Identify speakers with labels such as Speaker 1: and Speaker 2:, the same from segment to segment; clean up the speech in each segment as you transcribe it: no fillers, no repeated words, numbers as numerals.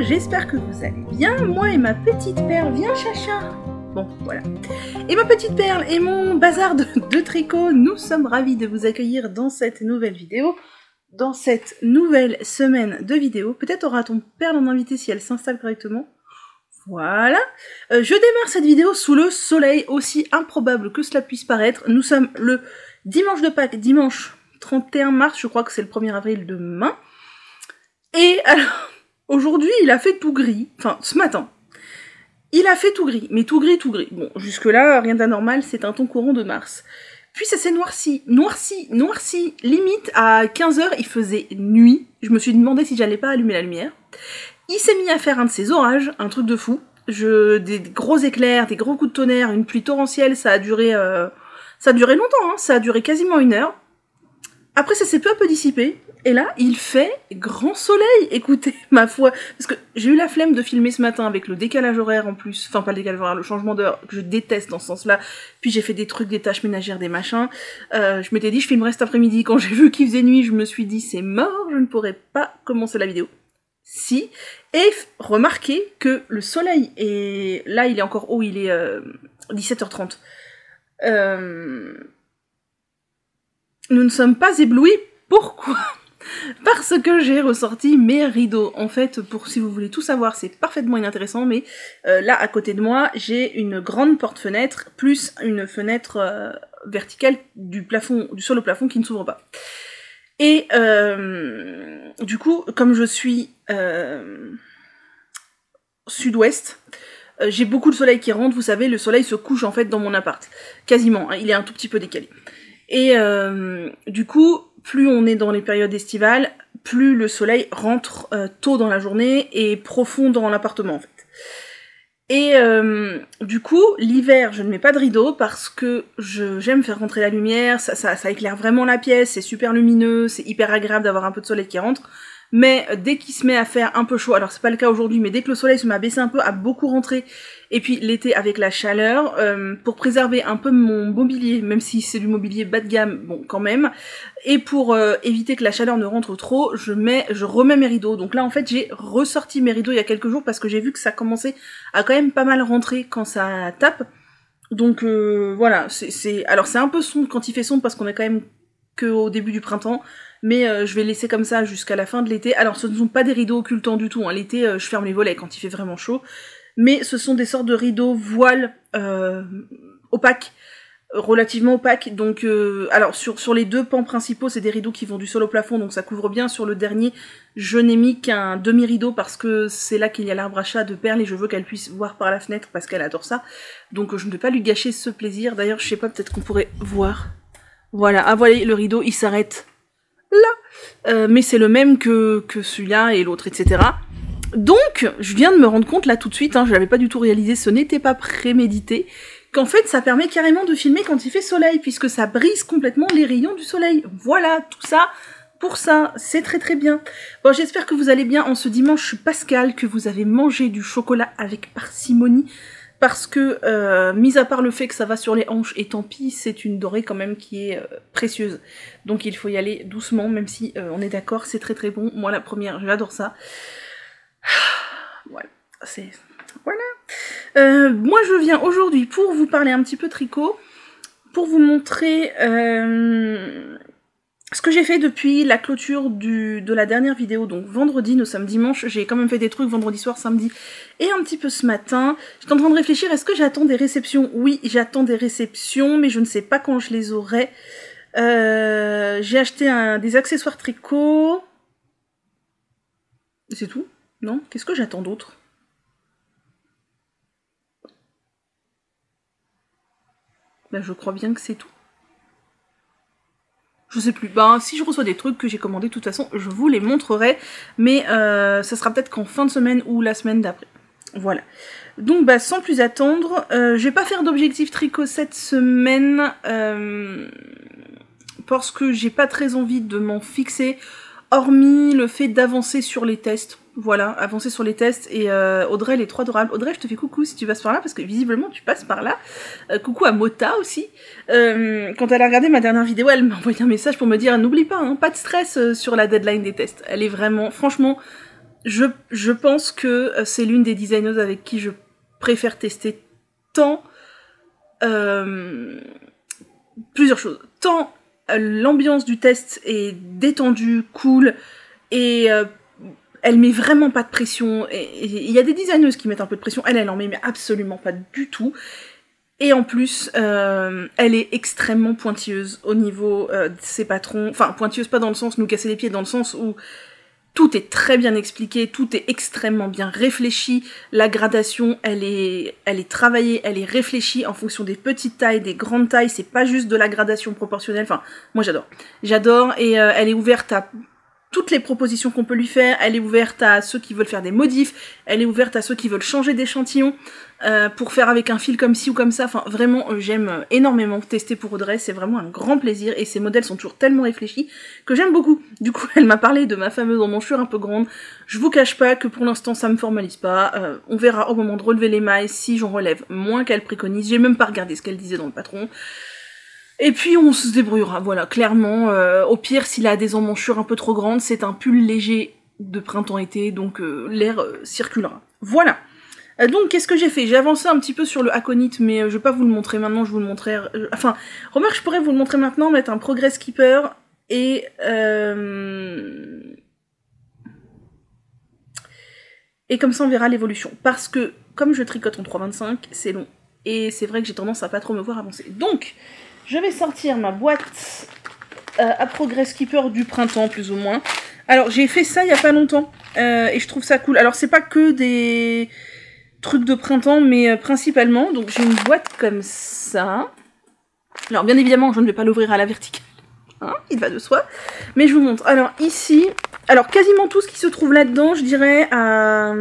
Speaker 1: J'espère que vous allez bien, moi et ma petite perle, viens chacha. Bon, voilà. Et ma petite perle et mon bazar de tricot, nous sommes ravis de vous accueillir dans cette nouvelle vidéo, dans cette nouvelle semaine de vidéos. Peut-être aura-t-on perle en invité si elle s'installe correctement. Voilà. Je démarre cette vidéo sous le soleil, aussi improbable que cela puisse paraître. Nous sommes le dimanche de Pâques, dimanche 31 mars, je crois que c'est le 1er avril demain. Et alors... aujourd'hui, il a fait tout gris, enfin, ce matin, il a fait tout gris, mais tout gris, tout gris. Bon, jusque-là, rien d'anormal, c'est un ton courant de mars. Puis ça s'est noirci, limite à 15 h, il faisait nuit, je me suis demandé si j'allais pas allumer la lumière. Il s'est mis à faire un de ces orages, un truc de fou, des gros éclairs, des gros coups de tonnerre, une pluie torrentielle, ça a duré longtemps, hein, ça a duré quasiment 1 heure. Après, ça s'est peu à peu dissipé. Et là, il fait grand soleil, écoutez, ma foi, parce que j'ai eu la flemme de filmer ce matin avec le décalage horaire en plus, enfin pas le décalage horaire, le changement d'heure, que je déteste dans ce sens-là, puis j'ai fait des trucs, des tâches ménagères, des machins, je m'étais dit je filmerai cet après-midi, quand j'ai vu qu'il faisait nuit, je me suis dit c'est mort, je ne pourrais pas commencer la vidéo. Si, et remarquez que le soleil est, là il est encore haut, il est 17 h 30, nous ne sommes pas éblouis, pourquoi ? Parce que j'ai ressorti mes rideaux. En fait, si vous voulez tout savoir, c'est parfaitement inintéressant, mais là, à côté de moi, j'ai une grande porte-fenêtre, plus une fenêtre verticale du sol au plafond qui ne s'ouvre pas. Et du coup, comme je suis sud-ouest, j'ai beaucoup de soleil qui rentre, vous savez, le soleil se couche en fait dans mon appart. Quasiment, hein, il est un tout petit peu décalé. Et du coup, plus on est dans les périodes estivales, plus le soleil rentre tôt dans la journée et profond dans l'appartement en fait. Et du coup, l'hiver, je ne mets pas de rideau parce que j'aime faire rentrer la lumière, ça éclaire vraiment la pièce, c'est super lumineux, c'est hyper agréable d'avoir un peu de soleil qui rentre. Mais dès qu'il se met à faire un peu chaud, alors c'est pas le cas aujourd'hui, mais dès que le soleil se met à baisser un peu, à beaucoup rentrer, et puis l'été avec la chaleur, pour préserver un peu mon mobilier, même si c'est du mobilier bas de gamme, bon quand même, et pour éviter que la chaleur ne rentre trop, je remets mes rideaux. Donc là en fait j'ai ressorti mes rideaux il y a quelques jours parce que j'ai vu que ça commençait à quand même pas mal rentrer quand ça tape. Donc voilà, alors c'est un peu sombre quand il fait sombre parce qu'on est quand même qu'au début du printemps, mais je vais laisser comme ça jusqu'à la fin de l'été. Alors ce ne sont pas des rideaux occultants du tout, hein. L'été je ferme les volets quand il fait vraiment chaud, mais ce sont des sortes de rideaux voiles opaques, relativement opaques, donc alors sur les deux pans principaux c'est des rideaux qui vont du sol au plafond, donc ça couvre bien. Sur le dernier je n'ai mis qu'un demi-rideau parce que c'est là qu'il y a l'arbre à chat de Perle et je veux qu'elle puisse voir par la fenêtre parce qu'elle adore ça, donc je ne vais pas lui gâcher ce plaisir. D'ailleurs je sais pas, peut-être qu'on pourrait voir. Voilà, ah voilà, le rideau il s'arrête là, mais c'est le même que celui-là et l'autre, etc. Donc, je viens de me rendre compte là tout de suite, hein, je l'avais pas du tout réalisé, ce n'était pas prémédité, qu'en fait ça permet carrément de filmer quand il fait soleil, puisque ça brise complètement les rayons du soleil. Voilà, tout ça pour ça, c'est très très bien. Bon, j'espère que vous allez bien en ce dimanche pascal, que vous avez mangé du chocolat avec parcimonie, parce que, mis à part le fait que ça va sur les hanches, et tant pis, c'est une dorée quand même qui est précieuse. Donc il faut y aller doucement, même si on est d'accord, c'est très très bon. Moi la première, j'adore ça. Voilà, c'est... Voilà. Moi je viens aujourd'hui pour vous parler un petit peu tricot, pour vous montrer ce que j'ai fait depuis la clôture de la dernière vidéo, donc vendredi, nous sommes dimanche, j'ai quand même fait des trucs vendredi soir, samedi, et un petit peu ce matin. J'étais en train de réfléchir, est-ce que j'attends des réceptions? Oui, j'attends des réceptions, mais je ne sais pas quand je les aurai. J'ai acheté des accessoires tricot. C'est tout? Non? Qu'est-ce que j'attends d'autre? Ben, je crois bien que c'est tout. Je sais plus, ben si je reçois des trucs que j'ai commandés, de toute façon, je vous les montrerai, mais ça sera peut-être qu'en fin de semaine ou la semaine d'après. Voilà. Donc bah sans plus attendre, je vais pas faire d'objectif tricot cette semaine, parce que j'ai pas très envie de m'en fixer, hormis le fait d'avancer sur les tests. Voilà, avancer sur les tests, et Audrey, elle est trop adorable. Audrey, je te fais coucou si tu passes par là, parce que visiblement tu passes par là. Coucou à Mota aussi. Quand elle a regardé ma dernière vidéo, elle m'a envoyé un message pour me dire, n'oublie pas, hein, pas de stress sur la deadline des tests. Elle est vraiment, franchement, je pense que c'est l'une des designers avec qui je préfère tester tant plusieurs choses. Tant l'ambiance du test est détendue, cool, et elle met vraiment pas de pression. Il y a des designers qui mettent un peu de pression, elle en met mais absolument pas du tout. Et en plus, elle est extrêmement pointilleuse au niveau de ses patrons. Enfin, pointilleuse pas dans le sens nous casser les pieds, dans le sens où tout est très bien expliqué, tout est extrêmement bien réfléchi. La gradation, elle est travaillée, elle est réfléchie en fonction des petites tailles, des grandes tailles. C'est pas juste de la gradation proportionnelle. Enfin, moi j'adore. J'adore, et elle est ouverte à toutes les propositions qu'on peut lui faire. Elle est ouverte à ceux qui veulent faire des modifs. Elle est ouverte à ceux qui veulent changer d'échantillon pour faire avec un fil comme ci ou comme ça. Enfin, vraiment, j'aime énormément tester pour Audrey. C'est vraiment un grand plaisir. Et ses modèles sont toujours tellement réfléchis que j'aime beaucoup. Du coup, elle m'a parlé de ma fameuse emmanchure un peu grande. Je vous cache pas que pour l'instant, ça me formalise pas. On verra au moment de relever les mailles si j'en relève moins qu'elle préconise. J'ai même pas regardé ce qu'elle disait dans le patron. Et puis on se débrouillera, voilà, clairement. Au pire, s'il a des emmanchures un peu trop grandes, c'est un pull léger de printemps-été, donc l'air circulera. Voilà. Donc qu'est-ce que j'ai fait? J'ai avancé un petit peu sur le aconite, mais je vais pas vous le montrer maintenant, je vous le montrerai... Enfin, remarque, je pourrais vous le montrer maintenant, mettre un progress keeper, et comme ça on verra l'évolution. Parce que, comme je tricote en 3,25, c'est long. Et c'est vrai que j'ai tendance à pas trop me voir avancer. Donc, je vais sortir ma boîte à Progress Keeper du printemps, plus ou moins. Alors, j'ai fait ça il y a pas longtemps, et je trouve ça cool. Alors, c'est pas que des trucs de printemps, mais principalement. Donc, j'ai une boîte comme ça. Alors, bien évidemment, je ne vais pas l'ouvrir à la verticale. Hein, il va de soi. Mais je vous montre. Alors, ici... Alors, quasiment tout ce qui se trouve là-dedans, je dirais à...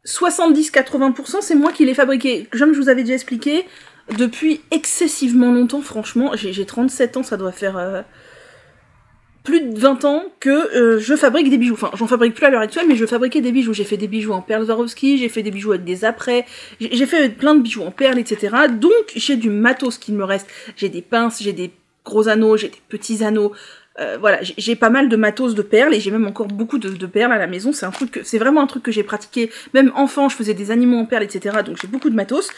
Speaker 1: 70-80%, c'est moi qui l'ai fabriqué. Comme je vous avais déjà expliqué, depuis excessivement longtemps, franchement, j'ai 37 ans, ça doit faire plus de 20 ans que je fabrique des bijoux. Enfin, j'en fabrique plus à l'heure actuelle, mais je fabriquais des bijoux. J'ai fait des bijoux en perles Swarovski, j'ai fait des bijoux avec des apprêts, j'ai fait plein de bijoux en perles, etc. Donc, j'ai du matos qui me reste. J'ai des pinces, j'ai des gros anneaux, j'ai des petits anneaux. Voilà, j'ai pas mal de matos de perles, et j'ai même encore beaucoup de perles à la maison. C'est vraiment un truc que j'ai pratiqué. Même enfant, je faisais des animaux en perles, etc. Donc j'ai beaucoup de matos.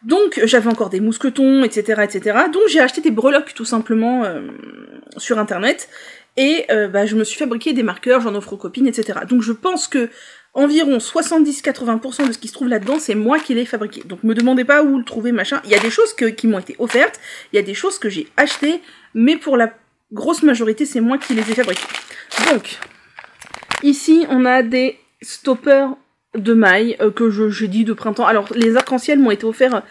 Speaker 1: Donc j'avais encore des mousquetons, etc., etc. Donc j'ai acheté des breloques tout simplement sur internet, et je me suis fabriqué des marqueurs, j'en offre aux copines, etc. Donc je pense que environ 70-80% de ce qui se trouve là-dedans, c'est moi qui l'ai fabriqué. Donc me demandez pas où le trouver, machin. Il y a des choses qui m'ont été offertes, il y a des choses que j'ai achetées, mais pour la grosse majorité, c'est moi qui les ai fabriqués. Donc, ici, on a des stoppers de mailles que j'ai dit de printemps. Alors, les arcs-en-ciel m'ont été offerts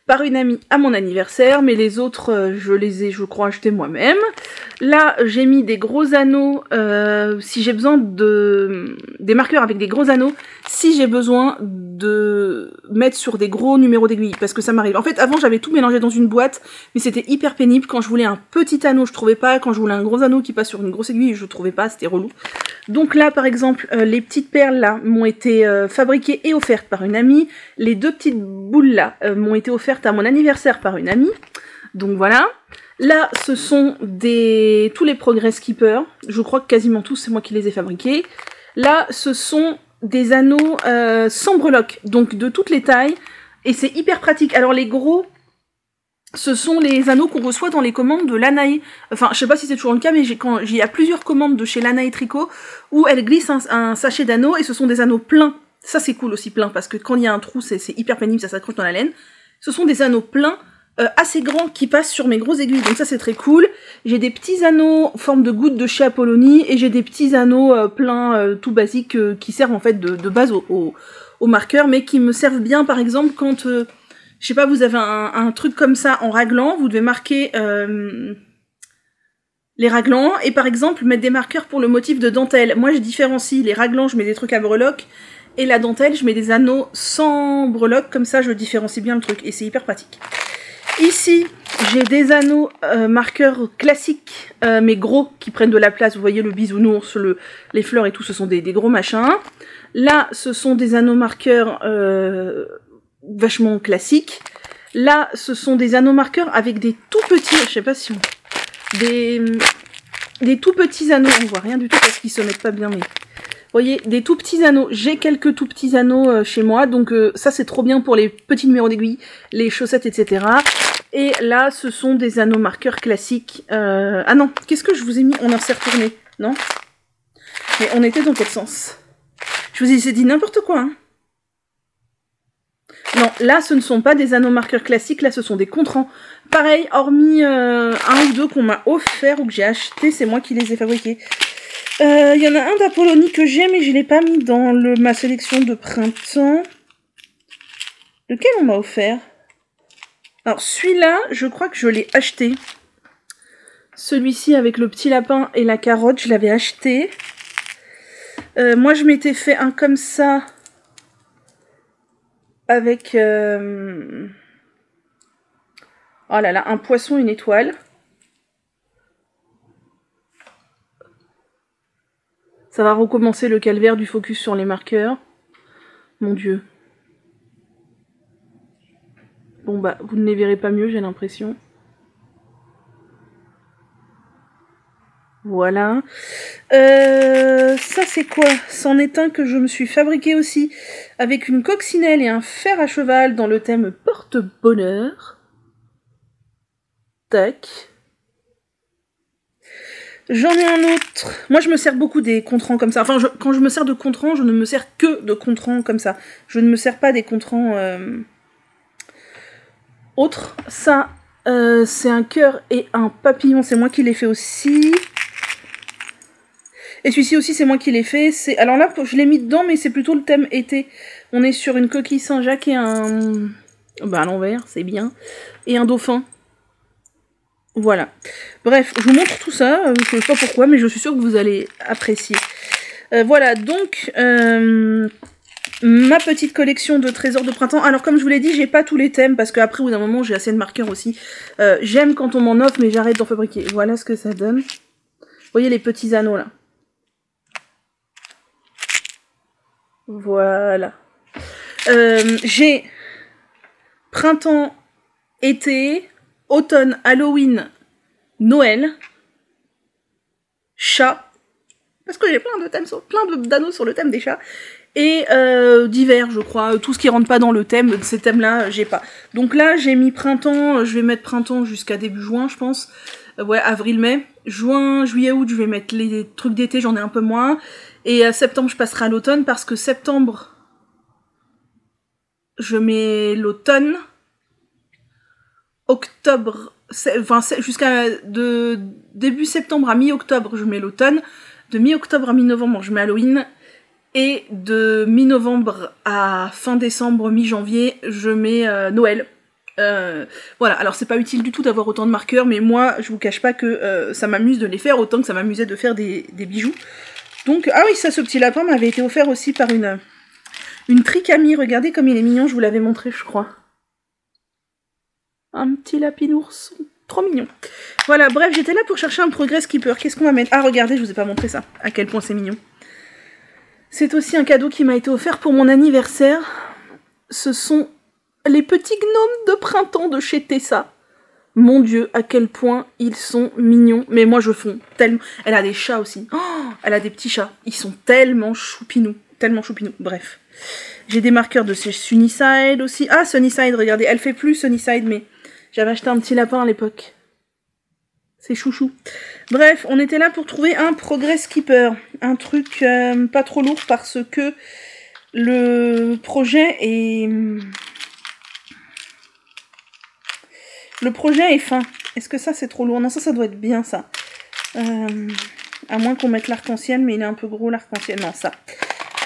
Speaker 1: par une amie à mon anniversaire, mais les autres, je les ai, je crois, achetés moi-même. Là, j'ai mis des gros anneaux, si j'ai besoin des marqueurs avec des gros anneaux, si j'ai besoin de mettre sur des gros numéros d'aiguille, parce que ça m'arrive. En fait, avant, j'avais tout mélangé dans une boîte, mais c'était hyper pénible. Quand je voulais un petit anneau, je trouvais pas. Quand je voulais un gros anneau qui passe sur une grosse aiguille, je trouvais pas, c'était relou. Donc là, par exemple, les petites perles là m'ont été fabriquées et offertes par une amie. Les 2 petites boules là m'ont été offertes à mon anniversaire par une amie. Donc voilà. Là, ce sont tous les Progress Keeper. Je crois que quasiment tous, c'est moi qui les ai fabriqués. Là, ce sont des anneaux sans breloques, donc de toutes les tailles. Et c'est hyper pratique. Alors les gros, ce sont les anneaux qu'on reçoit dans les commandes de Lanae. Enfin, je sais pas si c'est toujours le cas, mais il y a plusieurs commandes de chez Lanae Tricot où elle glisse un sachet d'anneaux et ce sont des anneaux pleins. Ça, c'est cool aussi, plein, parce que quand il y a un trou, c'est hyper pénible, ça s'accroche dans la laine. Ce sont des anneaux pleins, assez grands, qui passent sur mes grosses aiguilles, donc ça, c'est très cool. J'ai des petits anneaux en forme de gouttes de chez Apollonie et j'ai des petits anneaux pleins, tout basiques, qui servent en fait de base au marqueur, mais qui me servent bien, par exemple, quand... je sais pas, vous avez un truc comme ça en raglan, vous devez marquer les raglans, et par exemple, mettre des marqueurs pour le motif de dentelle. Moi, je différencie les raglans, je mets des trucs à breloques, et la dentelle, je mets des anneaux sans breloques, comme ça, je différencie bien le truc, et c'est hyper pratique. Ici, j'ai des anneaux marqueurs classiques, mais gros, qui prennent de la place. Vous voyez le bisounours, les fleurs et tout, ce sont des gros machins. Là, ce sont des anneaux marqueurs... vachement classique. Là, ce sont des anneaux marqueurs avec des tout petits, je sais pas si on... des tout petits anneaux, on voit rien du tout parce qu'ils se mettent pas bien, mais... Vous voyez, des tout petits anneaux. J'ai quelques tout petits anneaux chez moi, donc ça c'est trop bien pour les petits numéros d'aiguille, les chaussettes, etc. Et là, ce sont des anneaux marqueurs classiques. Ah non, qu'est-ce que je vous ai mis? On s'est retourné, non? Mais on était dans quel sens? Je vous ai dit n'importe quoi, hein. Non, là, ce ne sont pas des anneaux marqueurs classiques, là, ce sont des contrans. Pareil, hormis un ou deux qu'on m'a offert ou que j'ai acheté, c'est moi qui les ai fabriqués. Il y en a un d'Apollonie que j'ai, mais je ne l'ai pas mis dans ma sélection de printemps. Lequel on m'a offert? Alors, celui-là, je crois que je l'ai acheté. Celui-ci, avec le petit lapin et la carotte, je l'avais acheté. Moi, je m'étais fait un comme ça... avec oh là là, un poisson, une étoile. Ça va recommencer le calvaire du focus sur les marqueurs. Mon Dieu. Bon bah, vous ne les verrez pas mieux, j'ai l'impression. Voilà. Ça c'est quoi? C'en est un que je me suis fabriqué aussi avec une coccinelle et un fer à cheval dans le thème porte-bonheur. Tac. J'en ai un autre. Moi je me sers beaucoup des contrans comme ça. Enfin, quand je me sers de contrans, je ne me sers que de contrans comme ça. Je ne me sers pas des contrans autres. Ça, c'est un cœur et un papillon. C'est moi qui l'ai fait aussi. Et celui-ci aussi, c'est moi qui l'ai fait. Alors là, je l'ai mis dedans, mais c'est plutôt le thème été. On est sur une coquille Saint-Jacques et un... Bah, à l'envers, c'est bien. Et un dauphin. Voilà. Bref, je vous montre tout ça. Je ne sais pas pourquoi, mais je suis sûre que vous allez apprécier. Voilà, donc... ma petite collection de trésors de printemps. Alors, comme je vous l'ai dit, j'ai pas tous les thèmes, parce qu'après, au bout d'un moment, j'ai assez de marqueurs aussi. J'aime quand on m'en offre, mais j'arrête d'en fabriquer. Voilà ce que ça donne. Vous voyez les petits anneaux, là. Voilà. J'ai printemps, été, automne, Halloween, Noël, chat, parce que j'ai plein de thèmes, plein d'anneaux sur le thème des chats, et d'hiver, je crois. Tout ce qui rentre pas dans le thème, ces thèmes-là, j'ai pas. Donc là, j'ai mis printemps, je vais mettre printemps jusqu'à début juin, je pense. Ouais, avril-mai. Juin, juillet, août, je vais mettre les trucs d'été, j'en ai un peu moins. Et septembre, je passerai à l'automne, parce que septembre, je mets l'automne. Octobre, enfin, jusqu'à début septembre à mi-octobre, je mets l'automne. De mi-octobre à mi-novembre, je mets Halloween. Et de mi-novembre à fin décembre, mi-janvier, je mets Noël. Voilà, alors c'est pas utile du tout d'avoir autant de marqueurs, mais moi, je vous cache pas que ça m'amuse de les faire, autant que ça m'amusait de faire des bijoux. Donc, ah oui, ça, ce petit lapin m'avait été offert aussi par une tricamie. Regardez comme il est mignon, je vous l'avais montré, je crois. Un petit lapinours, trop mignon. Voilà, bref, j'étais là pour chercher un Progress Keeper. Qu'est-ce qu'on va mettre? Ah, regardez, je vous ai pas montré ça, à quel point c'est mignon. C'est aussi un cadeau qui m'a été offert pour mon anniversaire. Ce sont les petits gnomes de printemps de chez Tessa. Mon Dieu, à quel point ils sont mignons. Mais moi, je fonds tellement... Elle a des chats aussi. Oh, elle a des petits chats. Ils sont tellement choupinous. Tellement choupinous. Bref. J'ai des marqueurs de Sunnyside aussi. Ah, Sunnyside, regardez. Elle fait plus Sunnyside, mais j'avais acheté un petit lapin à l'époque. C'est chouchou. Bref, on était là pour trouver un Progress Keeper. Un truc pas trop lourd parce que le projet est... Le projet est fin. Est-ce que ça c'est trop lourd? Non, ça doit être bien ça. À moins qu'on mette l'arc-en-ciel, mais il est un peu gros l'arc-en-ciel. Non, ça.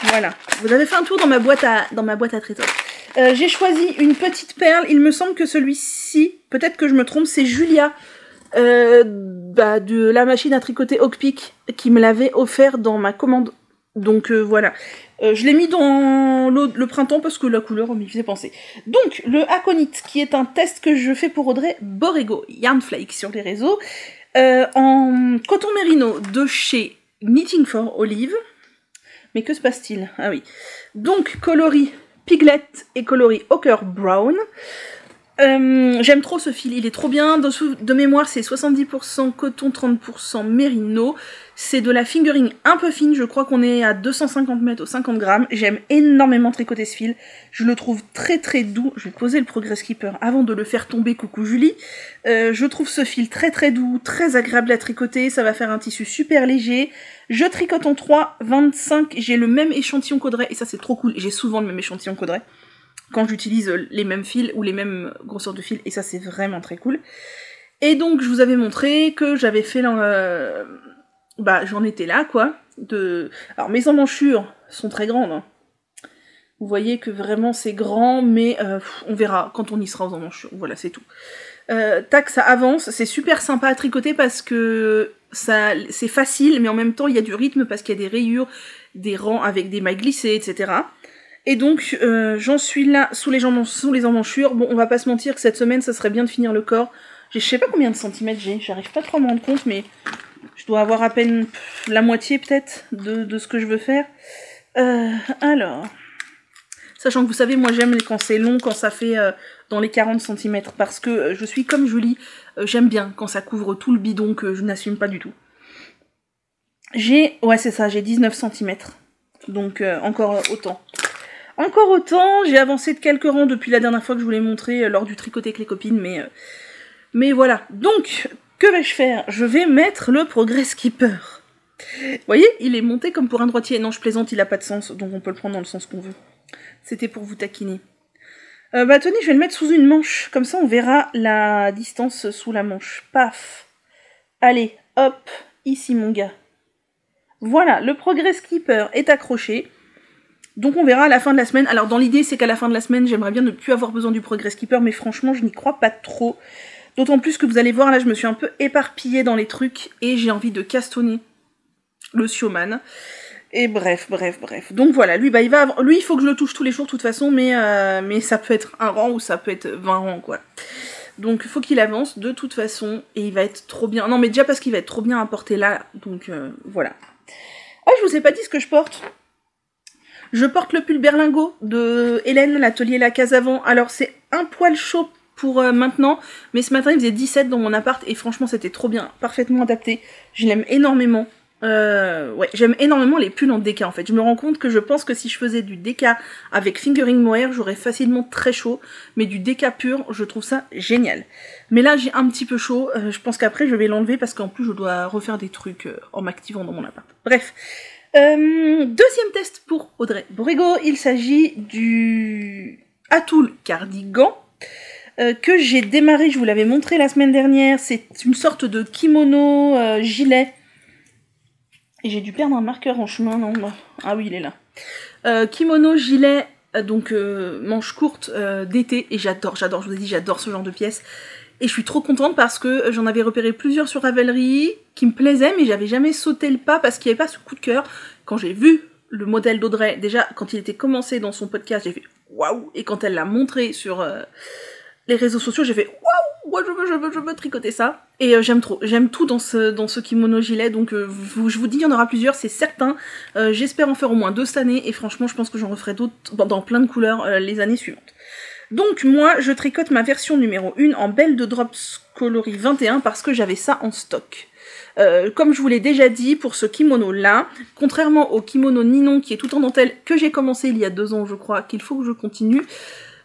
Speaker 1: Voilà. Vous avez fait un tour dans ma boîte à trésors. J'ai choisi une petite perle. Il me semble que celui-ci, peut-être que je me trompe, c'est Julia. De la machine à tricoter Hawkpick qui me l'avait offert dans ma commande. Donc voilà. Je l'ai mis dans le printemps parce que la couleur m'y faisait penser. Donc, le Aconite, qui est un test que je fais pour Audrey Borrego, Yarnflake sur les réseaux, en coton mérino de chez Knitting for Olive. Mais que se passe-t-il? Ah oui. Donc, coloris Piglet et coloris Ochre Brown. J'aime trop ce fil, il est trop bien. De mémoire, c'est 70% coton, 30% mérino. C'est de la fingering un peu fine, je crois qu'on est à 250 mètres au 50 grammes. J'aime énormément tricoter ce fil. Je le trouve très très doux. Je vais poser le Progress Keeper avant de le faire tomber, coucou Julie. Je trouve ce fil très très doux, très agréable à tricoter. Ça va faire un tissu super léger. Je tricote en 3,25. J'ai le même échantillon qu'Audrey, et ça c'est trop cool. J'ai souvent le même échantillon qu'Audrey quand j'utilise les mêmes fils ou les mêmes grosseurs de fils, et ça c'est vraiment très cool. Et donc je vous avais montré que j'avais fait j'en étais là quoi. Alors mes emmanchures sont très grandes. Hein. Vous voyez que vraiment c'est grand, mais on verra quand on y sera aux emmanchures. Voilà, c'est tout. Tac, ça avance, c'est super sympa à tricoter parce que c'est facile, mais en même temps il y a du rythme parce qu'il y a des rayures, des rangs avec des mailles glissées, etc. Et donc, j'en suis là, sous les emmanchures. Bon, on va pas se mentir que cette semaine, ça serait bien de finir le corps. Je sais pas combien de centimètres j'ai, j'arrive pas trop à me rendre compte, mais je dois avoir à peine la moitié, peut-être, de ce que je veux faire. Alors... Sachant que vous savez, moi j'aime quand c'est long, quand ça fait dans les 40 cm, parce que je suis comme Julie, j'aime bien quand ça couvre tout le bidon que je n'assume pas du tout. Ouais, c'est ça, j'ai 19 cm. Donc, encore autant. Encore autant, j'ai avancé de quelques rangs depuis la dernière fois que je vous l'ai montré lors du tricoter avec les copines, mais voilà. Donc, que vais-je faire? Je vais mettre le Progress Keeper. Vous voyez, il est monté comme pour un droitier. Non, je plaisante, il a pas de sens, donc on peut le prendre dans le sens qu'on veut. C'était pour vous taquiner. Tenez, je vais le mettre sous une manche, comme ça on verra la distance sous la manche. Paf. Allez, hop, ici mon gars. Voilà, le Progress Keeper est accroché. Donc on verra à la fin de la semaine. Alors dans l'idée c'est qu'à la fin de la semaine j'aimerais bien ne plus avoir besoin du Progress Keeper, mais franchement je n'y crois pas trop. D'autant plus que vous allez voir là je me suis un peu éparpillée dans les trucs et j'ai envie de castonner le Sioman. Et bref. Donc voilà, lui il faut que je le touche tous les jours de toute façon, mais ça peut être un rang ou ça peut être 20 rangs quoi. Donc il faut qu'il avance de toute façon et il va être trop bien. Non mais déjà parce qu'il va être trop bien à porter là, donc voilà. Ah je vous ai pas dit ce que je porte. Je porte le pull berlingot de Hélène, l'atelier La Case Avant. Alors c'est un poil chaud pour maintenant, mais ce matin il faisait 17 dans mon appart et franchement c'était trop bien, parfaitement adapté. Je l'aime énormément. Ouais, j'aime énormément les pulls en déca en fait. Je me rends compte que je pense que si je faisais du déca avec fingering mohair, j'aurais facilement très chaud, mais du déca pur, je trouve ça génial. Mais là j'ai un petit peu chaud, je pense qu'après je vais l'enlever parce qu'en plus je dois refaire des trucs en m'activant dans mon appart. Bref. Deuxième test pour Audrey Borrego, il s'agit du Atoll Cardigan que j'ai démarré, je vous l'avais montré la semaine dernière, c'est une sorte de kimono gilet, et j'ai dû perdre un marqueur en chemin, non, ah oui il est là, kimono gilet, donc manche courte d'été, et j'adore, je vous ai dit j'adore ce genre de pièces. Et je suis trop contente parce que j'en avais repéré plusieurs sur Ravelry qui me plaisaient, mais j'avais jamais sauté le pas parce qu'il n'y avait pas ce coup de cœur. Quand j'ai vu le modèle d'Audrey, déjà quand il était commencé dans son podcast, j'ai fait waouh! Et quand elle l'a montré sur les réseaux sociaux, j'ai fait waouh, moi je veux tricoter ça. Et j'aime trop, j'aime tout dans ce kimono gilet, donc je vous dis, il y en aura plusieurs, c'est certain. J'espère en faire au moins 2 cette année, et franchement, je pense que j'en referai d'autres dans plein de couleurs les années suivantes. Donc moi, je tricote ma version numéro 1 en Belle de Drops coloris 21 parce que j'avais ça en stock. Comme je vous l'ai déjà dit, pour ce kimono-là, contrairement au kimono Ninon qui est tout en dentelle, que j'ai commencé il y a 2 ans, je crois, qu'il faut que je continue,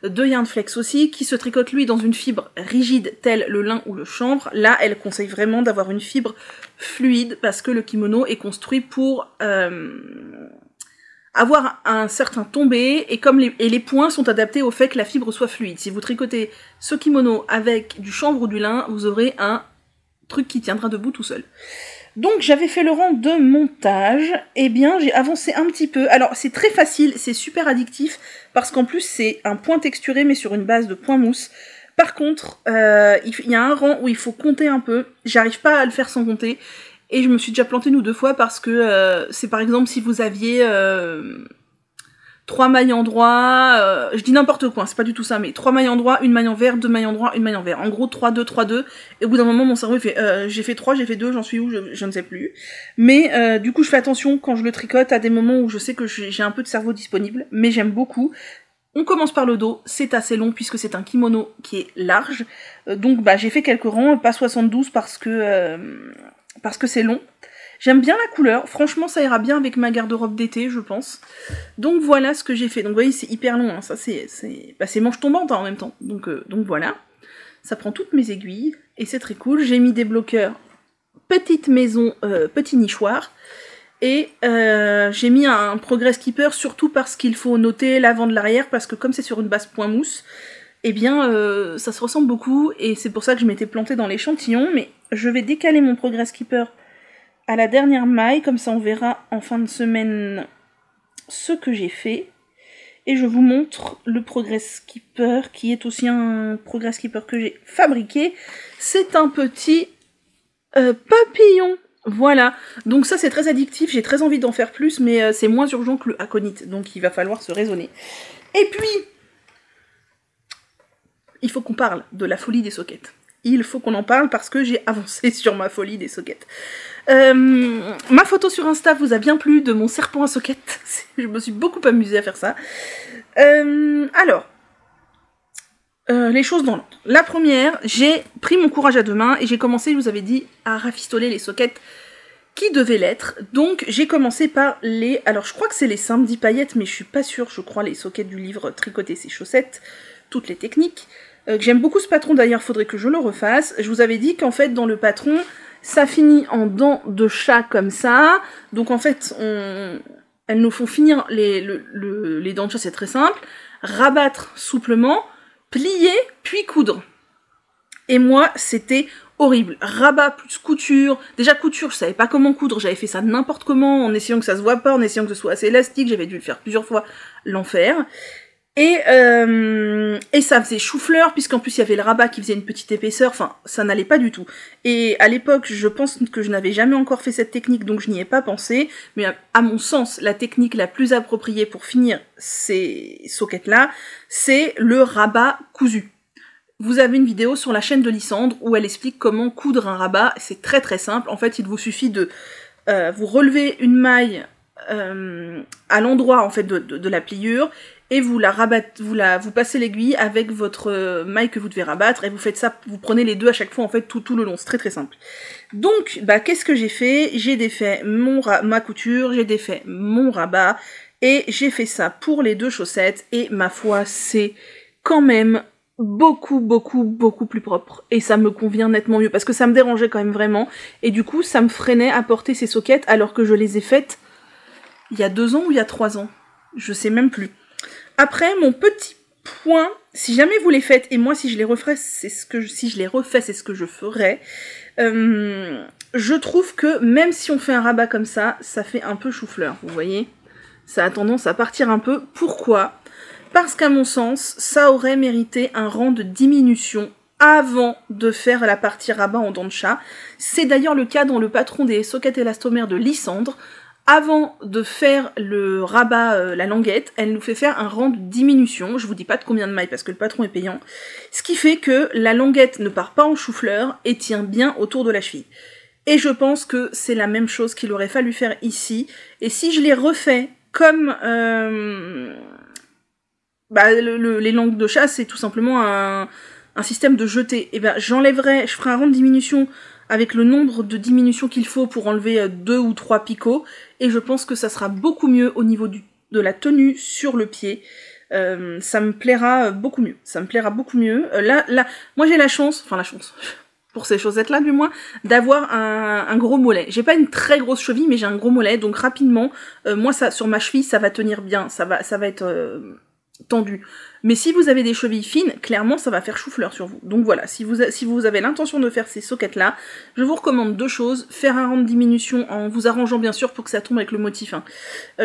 Speaker 1: de Yarn Flex aussi, qui se tricote lui dans une fibre rigide telle le lin ou le chanvre. Là, elle conseille vraiment d'avoir une fibre fluide parce que le kimono est construit pour avoir un certain tombé et comme les points sont adaptés au fait que la fibre soit fluide. Si vous tricotez ce kimono avec du chanvre ou du lin, vous aurez un truc qui tiendra debout tout seul. Donc j'avais fait le rang de montage, et bien j'ai avancé un petit peu. Alors c'est très facile, c'est super addictif, parce qu'en plus c'est un point texturé mais sur une base de point mousse. Par contre, il y a un rang où il faut compter un peu, j'arrive pas à le faire sans compter, et je me suis déjà plantée 1 ou 2 fois parce que c'est par exemple si vous aviez 3 mailles en droit, je dis n'importe quoi, c'est pas du tout ça, mais 3 mailles en droit, 1 maille en vert, 2 mailles en droit, 1 maille en vert. En gros, 3-2, 3-2, et au bout d'un moment, mon cerveau, il fait, j'ai fait 3, j'ai fait 2, j'en suis où, je ne sais plus. Mais du coup, je fais attention quand je le tricote à des moments où je sais que j'ai un peu de cerveau disponible, mais j'aime beaucoup. On commence par le dos, c'est assez long puisque c'est un kimono qui est large, donc bah j'ai fait quelques rangs, pas 72 parce que c'est long. J'aime bien la couleur, franchement ça ira bien avec ma garde-robe d'été, je pense. Donc voilà ce que j'ai fait. Donc vous voyez, c'est hyper long, hein. Ça c'est manche tombante hein, en même temps. Donc voilà, ça prend toutes mes aiguilles, et c'est très cool. J'ai mis des bloqueurs petite maison, petit nichoir, et j'ai mis un progress keeper, surtout parce qu'il faut noter l'avant de l'arrière, parce que comme c'est sur une base point mousse, eh bien ça se ressemble beaucoup, et c'est pour ça que je m'étais plantée dans l'échantillon, mais je vais décaler mon progress keeper à la dernière maille, comme ça on verra en fin de semaine ce que j'ai fait. Et je vous montre le Progress Keeper, qui est aussi un Progress Keeper que j'ai fabriqué. C'est un petit papillon. Voilà, donc ça c'est très addictif, j'ai très envie d'en faire plus, mais c'est moins urgent que le aconite, donc il va falloir se raisonner. Et puis, il faut qu'on parle de la folie des sockets. Il faut qu'on en parle parce que j'ai avancé sur ma folie des sockets. Ma photo sur Insta vous a bien plu de mon serpent à socket. Je me suis beaucoup amusée à faire ça. Alors, les choses dans l'ordre. La première, j'ai pris mon courage à 2 mains et j'ai commencé, je vous avais dit, à rafistoler les sockets qui devaient l'être. Donc j'ai commencé par les... Alors je crois que c'est les samedi paillettes, mais je suis pas sûre, je crois les sockets du livre Tricoter ses chaussettes, toutes les techniques. J'aime beaucoup ce patron d'ailleurs, faudrait que je le refasse. Je vous avais dit qu'en fait dans le patron, ça finit en dents de chat comme ça. Donc en fait, elles nous font finir les dents de chat, c'est très simple. Rabattre souplement, plier, puis coudre. Et moi, c'était horrible. Rabat plus couture. Déjà couture, je savais pas comment coudre, j'avais fait ça n'importe comment, en essayant que ça se voit pas, en essayant que ce soit assez élastique, j'avais dû le faire plusieurs fois, l'enfer. Et ça faisait chou-fleur, puisqu'en plus il y avait le rabat qui faisait une petite épaisseur, enfin ça n'allait pas du tout. Et à l'époque, je pense que je n'avais jamais encore fait cette technique, donc je n'y ai pas pensé, mais à mon sens, la technique la plus appropriée pour finir ces sockets-là, c'est le rabat cousu. Vous avez une vidéo sur la chaîne de Lysandre où elle explique comment coudre un rabat, c'est très très simple, en fait il vous suffit de vous relever une maille à l'endroit en fait de la pliure, et vous la rabattez, vous passez l'aiguille avec votre maille que vous devez rabattre, et vous faites ça, vous prenez les deux à chaque fois en fait tout le long, c'est très très simple. Donc bah qu'est-ce que j'ai fait? J'ai défait ma couture, j'ai défait mon rabat, et j'ai fait ça pour les 2 chaussettes, et ma foi c'est quand même beaucoup plus propre, et ça me convient nettement mieux, parce que ça me dérangeait quand même vraiment, et du coup ça me freinait à porter ces sockets alors que je les ai faites il y a 2 ans ou il y a 3 ans, je sais même plus. Après, mon petit point, si jamais vous les faites, et moi si je les refais, c'est ce que je ferais, je trouve que même si on fait un rabat comme ça, ça fait un peu chou-fleur, vous voyez? Ça a tendance à partir un peu. Pourquoi? Parce qu'à mon sens, ça aurait mérité un rang de diminution avant de faire la partie rabat en dents de chat. C'est d'ailleurs le cas dans le patron des sockets élastomères de Lysandre. avant de faire le rabat, la languette, elle nous fait faire un rang de diminution, je vous dis pas de combien de mailles parce que le patron est payant, ce qui fait que la languette ne part pas en chou-fleur et tient bien autour de la cheville. Et je pense que c'est la même chose qu'il aurait fallu faire ici, et si je l'ai refait comme... les langues de chat, c'est tout simplement un système de jeté. Et ben j'enlèverai, je ferai un rang de diminution avec le nombre de diminutions qu'il faut pour enlever 2 ou 3 picots, et je pense que ça sera beaucoup mieux au niveau de la tenue sur le pied. Ça me plaira beaucoup mieux. Ça me plaira beaucoup mieux. Là, moi j'ai la chance, pour ces chaussettes-là du moins, d'avoir un gros mollet. J'ai pas une très grosse cheville, mais j'ai un gros mollet, donc rapidement, moi ça sur ma cheville, ça va tenir bien, ça va être tendu. Mais si vous avez des chevilles fines, clairement ça va faire chou-fleur sur vous. Donc voilà, si vous avez l'intention de faire ces soquettes-là, je vous recommande 2 choses. Faire un rang de diminution en vous arrangeant bien sûr pour que ça tombe avec le motif.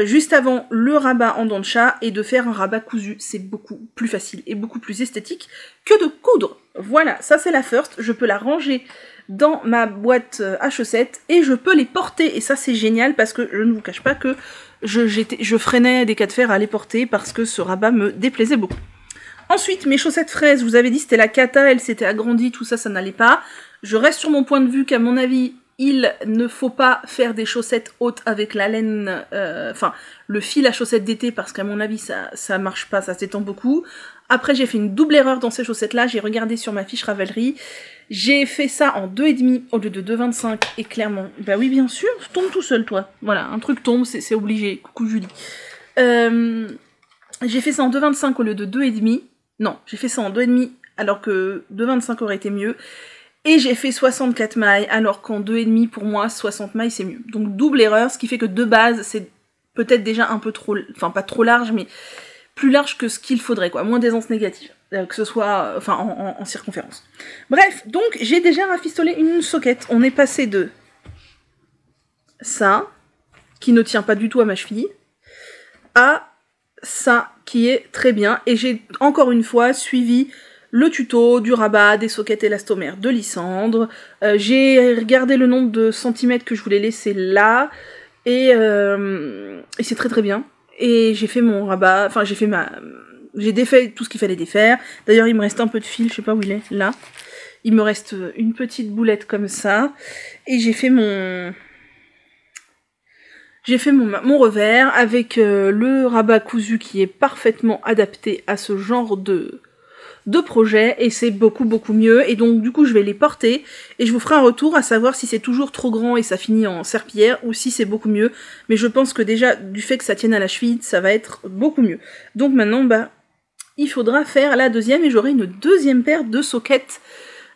Speaker 1: Juste avant le rabat en dents de chat, et de faire un rabat cousu. C'est beaucoup plus facile et beaucoup plus esthétique que de coudre. Voilà, ça c'est la first. Je peux la ranger dans ma boîte à chaussettes et je peux les porter. Et ça c'est génial parce que je ne vous cache pas que je freinais des cas de fer à les porter parce que ce rabat me déplaisait beaucoup. Ensuite, mes chaussettes fraises, je vous avais dit c'était la cata, elle s'était agrandie, tout ça, ça n'allait pas. Je reste sur mon point de vue qu'à mon avis, il ne faut pas faire des chaussettes hautes avec la laine, le fil à chaussettes d'été, parce qu'à mon avis, ça marche pas, ça s'étend beaucoup. Après, j'ai fait une double erreur dans ces chaussettes-là, j'ai regardé sur ma fiche Ravelry. J'ai fait ça en 2,5 au lieu de 2,25, et clairement, bah oui bien sûr, tombe tout seul toi. Voilà, un truc tombe, c'est obligé, coucou Julie. J'ai fait ça en 2,25 au lieu de 2,5. Non, j'ai fait ça en 2,5 alors que 2,25 aurait été mieux. Et j'ai fait 64 mailles, alors qu'en 2,5 pour moi, 60 mailles c'est mieux. Donc double erreur, ce qui fait que de base, c'est peut-être déjà un peu trop, enfin pas trop large, mais plus large que ce qu'il faudrait, quoi, moins d'aisance négative. Que ce soit, en circonférence. Bref, donc j'ai déjà rafistolé une soquette. On est passé de ça, qui ne tient pas du tout à ma cheville, à ça, qui est très bien. Et j'ai encore une fois suivi le tuto du rabat des soquettes élastomères de Lysandre. J'ai regardé le nombre de centimètres que je voulais laisser là, et c'est très très bien. Et j'ai fait mon rabat, j'ai défait tout ce qu'il fallait défaire. D'ailleurs, il me reste un peu de fil, je sais pas où il est, là. Il me reste une petite boulette comme ça. Et j'ai fait mon revers avec le rabat cousu qui est parfaitement adapté à ce genre de projet. Et c'est beaucoup beaucoup mieux. Et donc, du coup, je vais les porter. Et je vous ferai un retour à savoir si c'est toujours trop grand et ça finit en serpillière ou si c'est beaucoup mieux. Mais je pense que déjà, du fait que ça tienne à la cheville, ça va être beaucoup mieux. Donc maintenant, il faudra faire la deuxième et j'aurai une deuxième paire de soquettes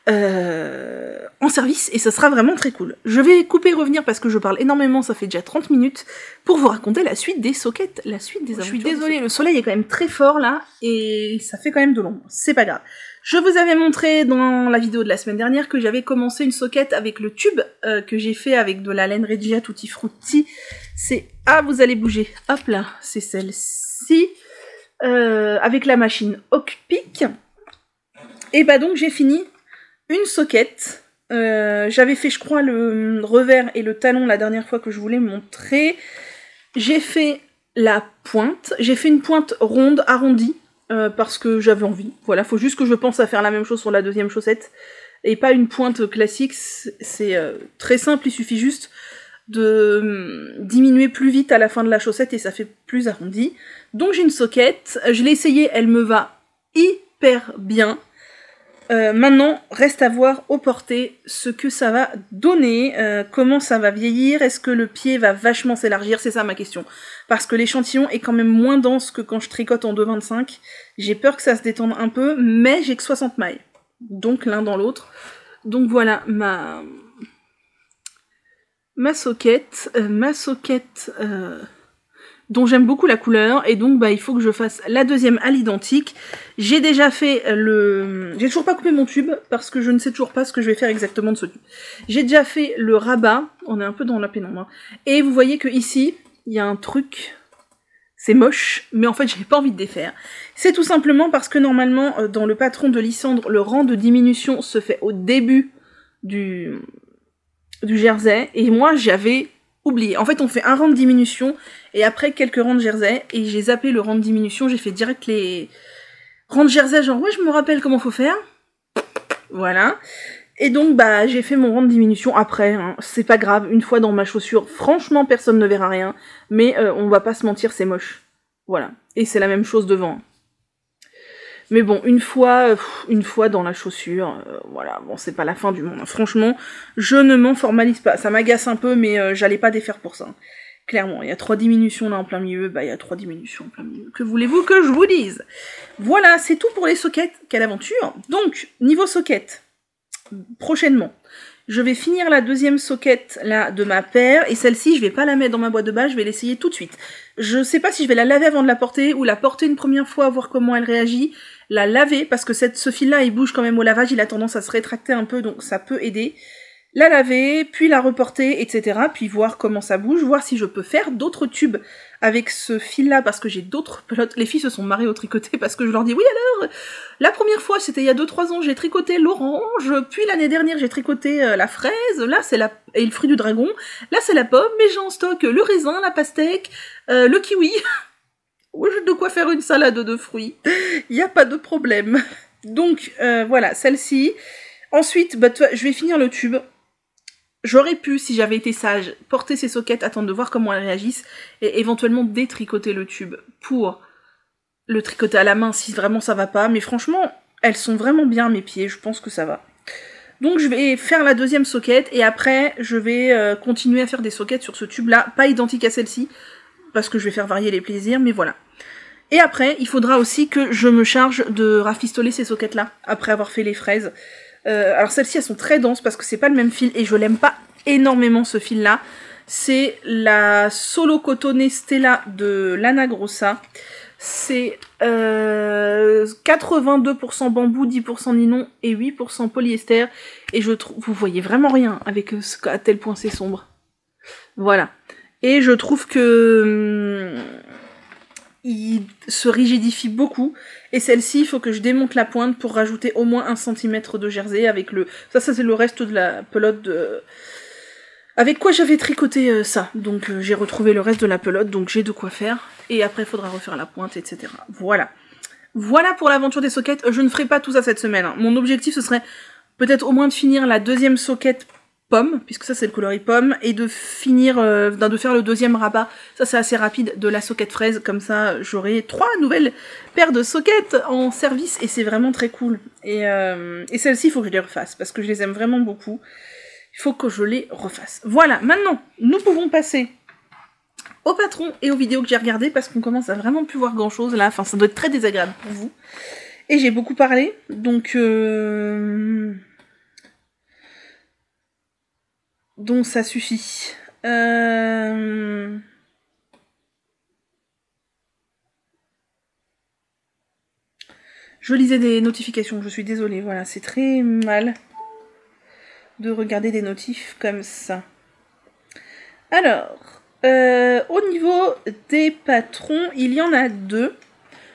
Speaker 1: en service et ça sera vraiment très cool. Je vais couper et revenir parce que je parle énormément, ça fait déjà 30 minutes, pour vous raconter la suite des soquettes, la suite des aventures. Je suis désolée, le soleil est quand même très fort là et ça fait quand même de l'ombre, c'est pas grave. Je vous avais montré dans la vidéo de la semaine dernière que j'avais commencé une soquette avec le tube que j'ai fait avec de la laine Regia Tutti Frutti. C'est... Ah, vous allez bouger, hop là, c'est celle-ci. Avec la machine Hawkpick. Et donc j'ai fini une soquette. J'avais fait je crois le revers et le talon la dernière fois que je voulais montrer. J'ai fait la pointe. J'ai fait une pointe ronde, arrondie, parce que j'avais envie. Voilà, faut juste que je pense à faire la même chose sur la deuxième chaussette. Et pas une pointe classique, c'est très simple, il suffit juste de diminuer plus vite à la fin de la chaussette et ça fait plus arrondi. Donc j'ai une soquette, je l'ai essayée, elle me va hyper bien. Maintenant, reste à voir au porté ce que ça va donner, comment ça va vieillir, est-ce que le pied va vachement s'élargir, c'est ça ma question. Parce que l'échantillon est quand même moins dense que quand je tricote en 2,25, j'ai peur que ça se détende un peu, mais j'ai que 60 mailles. Donc l'un dans l'autre. Donc voilà ma soquette dont j'aime beaucoup la couleur, et donc il faut que je fasse la deuxième à l'identique. J'ai déjà fait j'ai toujours pas coupé mon tube, parce que je ne sais toujours pas ce que je vais faire exactement de ce tube. J'ai déjà fait le rabat, on est un peu dans la pénombre, hein. Et vous voyez que ici, il y a un truc, c'est moche, mais en fait j'ai pas envie de défaire. C'est tout simplement parce que normalement, dans le patron de Lysandre, le rang de diminution se fait au début du jersey, et moi j'avais oublié. En fait, on fait un rang de diminution, et après quelques rangs de jersey, et j'ai zappé le rang de diminution, j'ai fait direct les rangs de jersey, genre, ouais, je me rappelle comment faut faire. Voilà. Et donc, bah, j'ai fait mon rang de diminution après, hein. C'est pas grave, une fois dans ma chaussure, franchement, personne ne verra rien, mais on va pas se mentir, c'est moche. Voilà. Et c'est la même chose devant. Mais bon, une fois dans la chaussure, voilà, bon, c'est pas la fin du monde. Hein. Franchement, je ne m'en formalise pas. Ça m'agace un peu, mais j'allais pas défaire pour ça. Clairement, il y a 3 diminutions là en plein milieu, bah il y a 3 diminutions en plein milieu. Que voulez-vous que je vous dise? Voilà, c'est tout pour les sockets. Quelle aventure! Donc, niveau socket, prochainement, je vais finir la deuxième socket là de ma paire, et celle-ci, je vais pas la mettre dans ma boîte de base, je vais l'essayer tout de suite. Je sais pas si je vais la laver avant de la porter, ou la porter une première fois, voir comment elle réagit, la laver, parce que ce fil-là, il bouge quand même au lavage, il a tendance à se rétracter un peu, donc ça peut aider. La laver, puis la reporter, etc. Puis voir comment ça bouge, voir si je peux faire d'autres tubes avec ce fil-là, parce que j'ai d'autres pelotes. Les filles se sont marrées au tricoté, parce que je leur dis, oui alors, la première fois, c'était il y a 2-3 ans, j'ai tricoté l'orange, puis l'année dernière, j'ai tricoté la fraise, là c'est et le fruit du dragon, là c'est la pomme, mais j'ai en stock le raisin, la pastèque, le kiwi. Oui, j'ai de quoi faire une salade de fruits, il n'y a pas de problème. Donc, voilà, celle-ci. Ensuite, bah, je vais finir le tube. J'aurais pu, si j'avais été sage, porter ces sockets, attendre de voir comment elles réagissent, et éventuellement détricoter le tube pour le tricoter à la main si vraiment ça va pas. Mais franchement, elles sont vraiment bien mes pieds, je pense que ça va. Donc je vais faire la deuxième socket, et après je vais continuer à faire des sockets sur ce tube-là, pas identique à celle-ci, parce que je vais faire varier les plaisirs, mais voilà. Et après, il faudra aussi que je me charge de rafistoler ces sockets-là, après avoir fait les fraises. Alors celles-ci, elles sont très denses parce que c'est pas le même fil et je l'aime pas énormément ce fil-là. C'est la Solo Cotonné Stella de Lana Grossa. C'est 82% bambou, 10% nylon et 8% polyester. Et je trouve, vous voyez vraiment rien avec à tel point c'est sombre. Voilà. Et je trouve que il se rigidifie beaucoup, et celle-ci, il faut que je démonte la pointe pour rajouter au moins 1 cm de jersey avec le... Ça c'est le reste de la pelote de... Avec quoi j'avais tricoté ça, donc j'ai retrouvé le reste de la pelote, donc j'ai de quoi faire, et après il faudra refaire la pointe, etc. Voilà. Voilà pour l'aventure des sockets. Je ne ferai pas tout ça cette semaine, hein. Mon objectif ce serait peut-être au moins de finir la deuxième socket pomme, puisque ça c'est le coloris pomme, et de finir, de faire le deuxième rabat, ça c'est assez rapide, de la socket fraise, comme ça j'aurai 3 nouvelles paires de sockets en service, et c'est vraiment très cool. Et celles-ci, il faut que je les refasse, parce que je les aime vraiment beaucoup, il faut que je les refasse. Voilà, maintenant, nous pouvons passer au patron et aux vidéos que j'ai regardées, parce qu'on commence à vraiment plus voir grand chose là, enfin ça doit être très désagréable pour vous, et j'ai beaucoup parlé, donc ça suffit. Je lisais des notifications, je suis désolée, voilà, c'est très mal de regarder des notifs comme ça. Alors, au niveau des patrons, il y en a 2.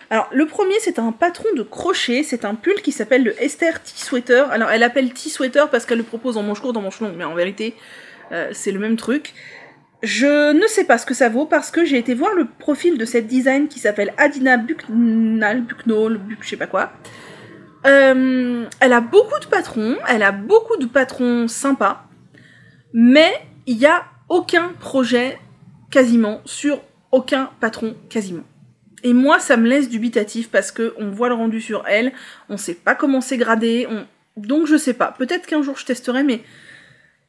Speaker 1: Alors, le premier, c'est un patron de crochet, c'est un pull qui s'appelle le Esther T-Sweater. Alors, elle appelle T-Sweater parce qu'elle le propose en manche courte, en manche longue, mais en vérité, c'est le même truc. Je ne sais pas ce que ça vaut parce que j'ai été voir le profil de cette design qui s'appelle Adina Bucknall, je sais pas quoi. Elle a beaucoup de patrons sympas, mais il n'y a aucun projet quasiment sur aucun patron quasiment. Et moi, ça me laisse dubitatif parce que on voit le rendu sur elle, on sait pas comment c'est gradé, donc je sais pas. Peut-être qu'un jour je testerai, mais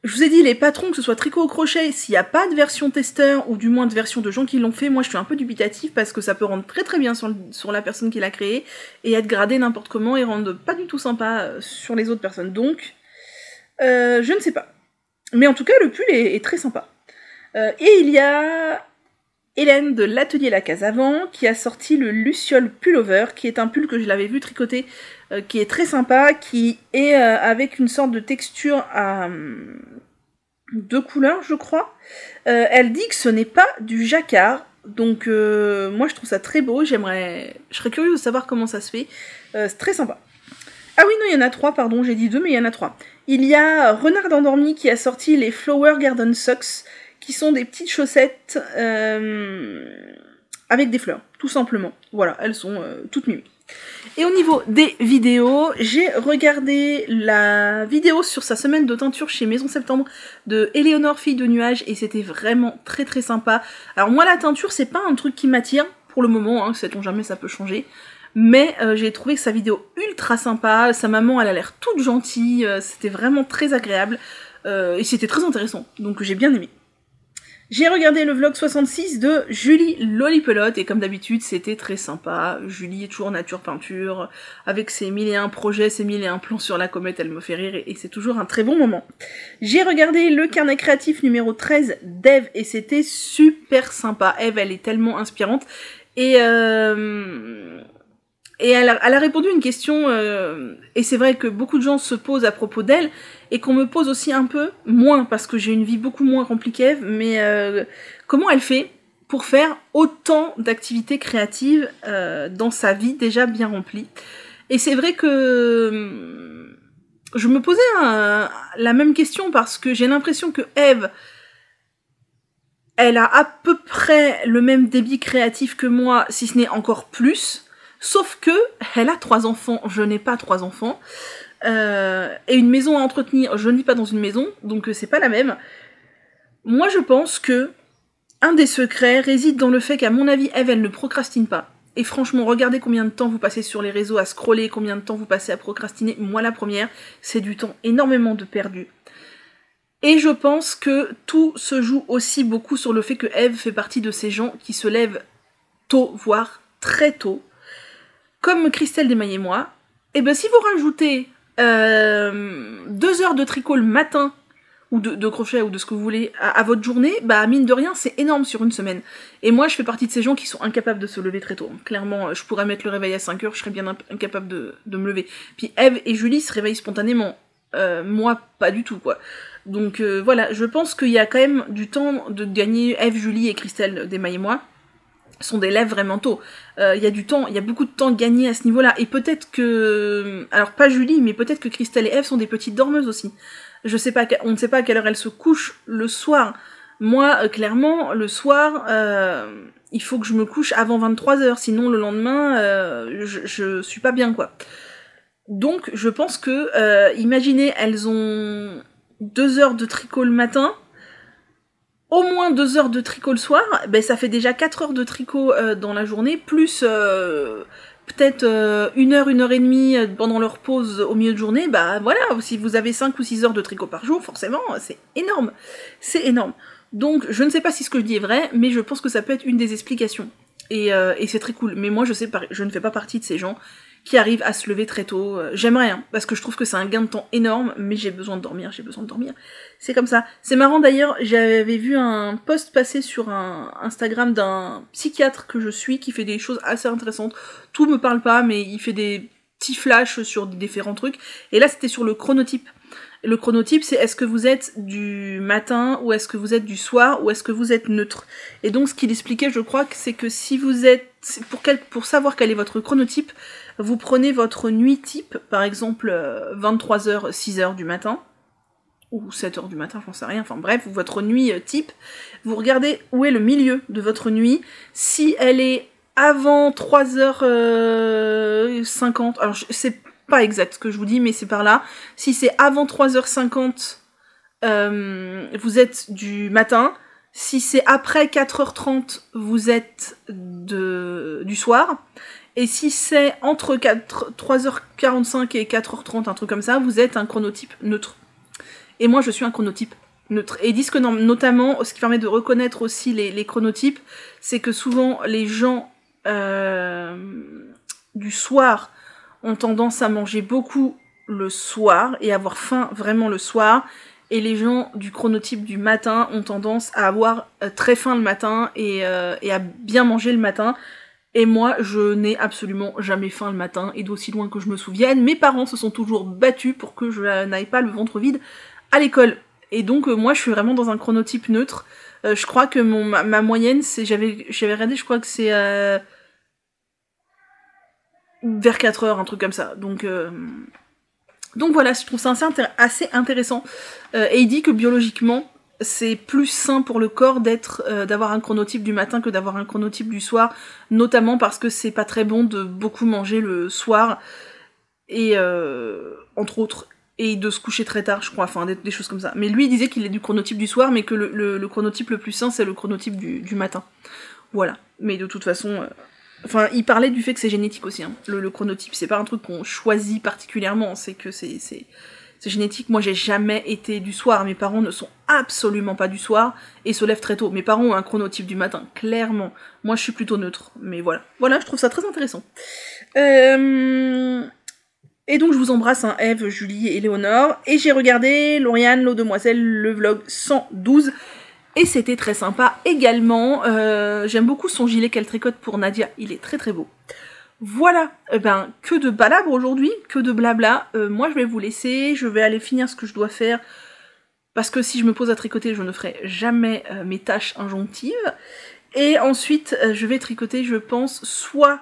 Speaker 1: je vous ai dit, les patrons, que ce soit tricot ou crochet, s'il n'y a pas de version testeur, ou du moins de version de gens qui l'ont fait, moi je suis un peu dubitatif parce que ça peut rendre très très bien sur la personne qui l'a créé, et être gradé n'importe comment et rendre pas du tout sympa sur les autres personnes. Donc, je ne sais pas. Mais en tout cas, le pull est très sympa. Et il y a Hélène de l'atelier La Case Avant qui a sorti le Luciole Pullover, qui est un pull que je l'avais vu tricoter, qui est très sympa, qui est avec une sorte de texture à 2 couleurs, je crois. Elle dit que ce n'est pas du jacquard, donc moi je trouve ça très beau, je serais curieuse de savoir comment ça se fait. C'est très sympa. Ah oui, non, il y en a 3, pardon, j'ai dit 2, mais il y en a 3. Il y a Renard Endormi qui a sorti les Flower Garden Socks, qui sont des petites chaussettes avec des fleurs, tout simplement. Voilà, elles sont toutes mimi. Et au niveau des vidéos, j'ai regardé la vidéo sur sa semaine de teinture chez Maison Septembre de Éléonore, fille de nuages, et c'était vraiment très très sympa. Alors moi, la teinture, c'est pas un truc qui m'attire, pour le moment, hein, sait-on jamais, ça peut changer. Mais j'ai trouvé que sa vidéo ultra sympa, sa maman, elle a l'air toute gentille, c'était vraiment très agréable, et c'était très intéressant, donc j'ai bien aimé. J'ai regardé le vlog 66 de Julie Lollipelote, et comme d'habitude, c'était très sympa. Julie est toujours nature peinture, avec ses 1001 projets, ses 1001 plans sur la comète, elle me fait rire, et c'est toujours un très bon moment. J'ai regardé le carnet créatif numéro 13 d'Eve, et c'était super sympa. Eve, elle est tellement inspirante, et elle a répondu à une question, et c'est vrai que beaucoup de gens se posent à propos d'elle, et qu'on me pose aussi un peu, moins, parce que j'ai une vie beaucoup moins remplie qu'Eve, mais comment elle fait pour faire autant d'activités créatives dans sa vie déjà bien remplie. Et c'est vrai que je me posais la même question, parce que j'ai l'impression que Eve, elle a à peu près le même débit créatif que moi, si ce n'est encore plus, sauf que elle a 3 enfants, je n'ai pas 3 enfants, et une maison à entretenir, je ne vis pas dans une maison, donc c'est pas la même. Moi je pense que un des secrets réside dans le fait qu'à mon avis, Eve, elle ne procrastine pas. Et franchement, regardez combien de temps vous passez sur les réseaux à scroller, combien de temps vous passez à procrastiner. Moi la première, c'est du temps énormément de perdu. Et je pense que tout se joue aussi beaucoup sur le fait que Eve fait partie de ces gens qui se lèvent tôt, voire très tôt, comme Christelle Desmailles et moi. Et ben si vous rajoutez 2 heures de tricot le matin, ou de crochet, ou de ce que vous voulez, à votre journée, bah mine de rien, c'est énorme sur une semaine. Et moi, je fais partie de ces gens qui sont incapables de se lever très tôt. Clairement, je pourrais mettre le réveil à 5 heures, je serais bien incapable de me lever. Puis Eve et Julie se réveillent spontanément. Moi, pas du tout, quoi. Donc voilà, je pense qu'il y a quand même du temps de gagner. Eve, Julie et Christelle Desmailles et moi sont des lèvres vraiment tôt. Il y a du temps, il y a beaucoup de temps gagné à ce niveau-là. Et peut-être que... Alors pas Julie, mais peut-être que Christelle et Eve sont des petites dormeuses aussi. Je sais pas, on ne sait pas à quelle heure elles se couchent le soir. Moi, clairement, le soir, il faut que je me couche avant 23h, sinon le lendemain, je suis pas bien, quoi. Donc, je pense que, imaginez, elles ont 2 heures de tricot le matin, au moins 2 heures de tricot le soir, ben ça fait déjà 4 heures de tricot dans la journée, plus peut-être 1 heure, 1 heure et demie pendant leur pause au milieu de journée. Bah voilà, si vous avez 5 ou 6 heures de tricot par jour, forcément, c'est énorme. C'est énorme. Donc je ne sais pas si ce que je dis est vrai, mais je pense que ça peut être une des explications. Et c'est très cool. Mais moi je ne fais pas partie de ces gens qui arrivent à se lever très tôt. J'aimerais, hein, parce que je trouve que c'est un gain de temps énorme, mais j'ai besoin de dormir, C'est comme ça. C'est marrant d'ailleurs, j'avais vu un post passer sur un Instagram d'un psychiatre que je suis, qui fait des choses assez intéressantes. Tout me parle pas, mais il fait des petits flashs sur différents trucs. Et là, c'était sur le chronotype. Le chronotype, c'est est-ce que vous êtes du matin, ou est-ce que vous êtes du soir, ou est-ce que vous êtes neutre. Et donc, ce qu'il expliquait, je crois, c'est que si vous êtes... Pour savoir quel est votre chronotype, vous prenez votre nuit type, par exemple 23h, 6h du matin, ou 7h du matin, j'en sais rien, enfin bref, votre nuit type, vous regardez où est le milieu de votre nuit, si elle est avant 3h50, alors c'est pas exact ce que je vous dis, mais c'est par là, si c'est avant 3h50, vous êtes du matin, si c'est après 4h30, vous êtes du soir, et si c'est entre 3h45 et 4h30, un truc comme ça, vous êtes un chronotype neutre. Et moi, je suis un chronotype neutre. Et ils disent que notamment, ce qui permet de reconnaître aussi les chronotypes, c'est que souvent, les gens du soir ont tendance à manger beaucoup le soir et avoir faim vraiment le soir. Et les gens du chronotype du matin ont tendance à avoir très faim le matin et à bien manger le matin. Et moi, je n'ai absolument jamais faim le matin, et d'aussi loin que je me souvienne, mes parents se sont toujours battus pour que je n'aille pas le ventre vide à l'école. Et donc, moi, je suis vraiment dans un chronotype neutre. Je crois que ma moyenne, c'est... J'avais regardé, je crois que c'est... vers 4 heures, un truc comme ça. Donc voilà, je trouve ça assez intéressant. Et il dit que biologiquement, c'est plus sain pour le corps d'avoir un chronotype du matin que d'avoir un chronotype du soir, notamment parce que c'est pas très bon de beaucoup manger le soir, et entre autres, et de se coucher très tard, je crois, enfin des choses comme ça. Mais lui, il disait qu'il est du chronotype du soir, mais que le chronotype le plus sain, c'est le chronotype du matin. Voilà. Mais de toute façon... Enfin, il parlait du fait que c'est génétique aussi, hein. Le chronotype, c'est pas un truc qu'on choisit particulièrement, c'est que c'est génétique. Moi, j'ai jamais été du soir, mes parents ne sont absolument pas du soir, et se lèvent très tôt. Mes parents ont un chronotype du matin, clairement. Moi, je suis plutôt neutre, mais voilà. Voilà, je trouve ça très intéressant. Et donc, je vous embrasse, hein, Eve, Julie et Léonore, et j'ai regardé Lauriane, l'eau demoiselle, le vlog 112, et c'était très sympa également. J'aime beaucoup son gilet qu'elle tricote pour Nadia, il est très très beau. Voilà, que de palabre aujourd'hui, que de blabla. Moi je vais vous laisser, je vais aller finir ce que je dois faire, parce que si je me pose à tricoter, je ne ferai jamais mes tâches injonctives. Et ensuite, je vais tricoter, je pense, soit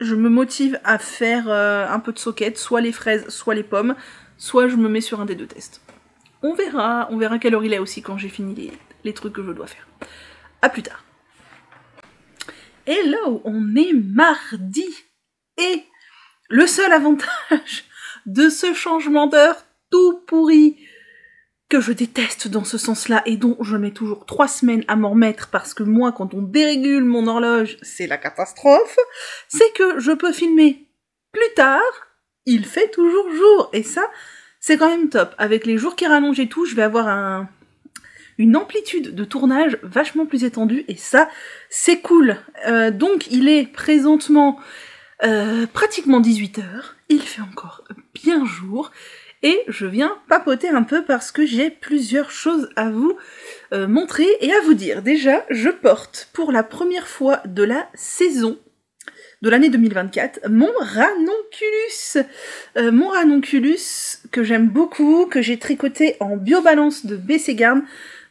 Speaker 1: je me motive à faire un peu de socket, soit les fraises, soit les pommes, soit je me mets sur un des deux tests. On verra quelle heure il est aussi quand j'ai fini les trucs que je dois faire. À plus tard. Hello, on est mardi. Et le seul avantage de ce changement d'heure tout pourri que je déteste dans ce sens-là et dont je mets toujours 3 semaines à m'en remettre parce que moi, quand on dérégule mon horloge, c'est la catastrophe, c'est que je peux filmer plus tard, il fait toujours jour. Et ça, c'est quand même top. Avec les jours qui rallongent et tout, je vais avoir une amplitude de tournage vachement plus étendue, et ça, c'est cool. Donc, il est présentement pratiquement 18h, il fait encore bien jour, et je viens papoter un peu parce que j'ai plusieurs choses à vous montrer et à vous dire. Déjà, je porte pour la première fois de la saison de l'année 2024, mon ranonculus. Mon ranonculus que j'aime beaucoup, que j'ai tricoté en biobalance de BC Garn,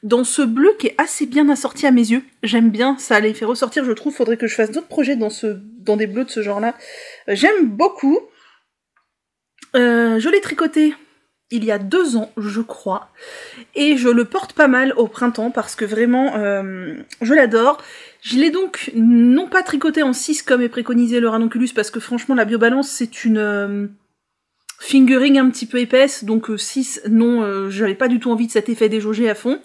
Speaker 1: dans ce bleu qui est assez bien assorti à mes yeux. J'aime bien, ça les fait ressortir, je trouve. Faudrait que je fasse d'autres projets dans des bleus de ce genre-là. J'aime beaucoup. Je l'ai tricoté il y a 2 ans, je crois, et je le porte pas mal au printemps parce que vraiment, je l'adore. Je l'ai donc non pas tricoté en 6 comme est préconisé le ranonculus, parce que franchement la biobalance c'est une fingering un petit peu épaisse, donc 6 non, j'avais pas du tout envie de cet effet déjaugé à fond.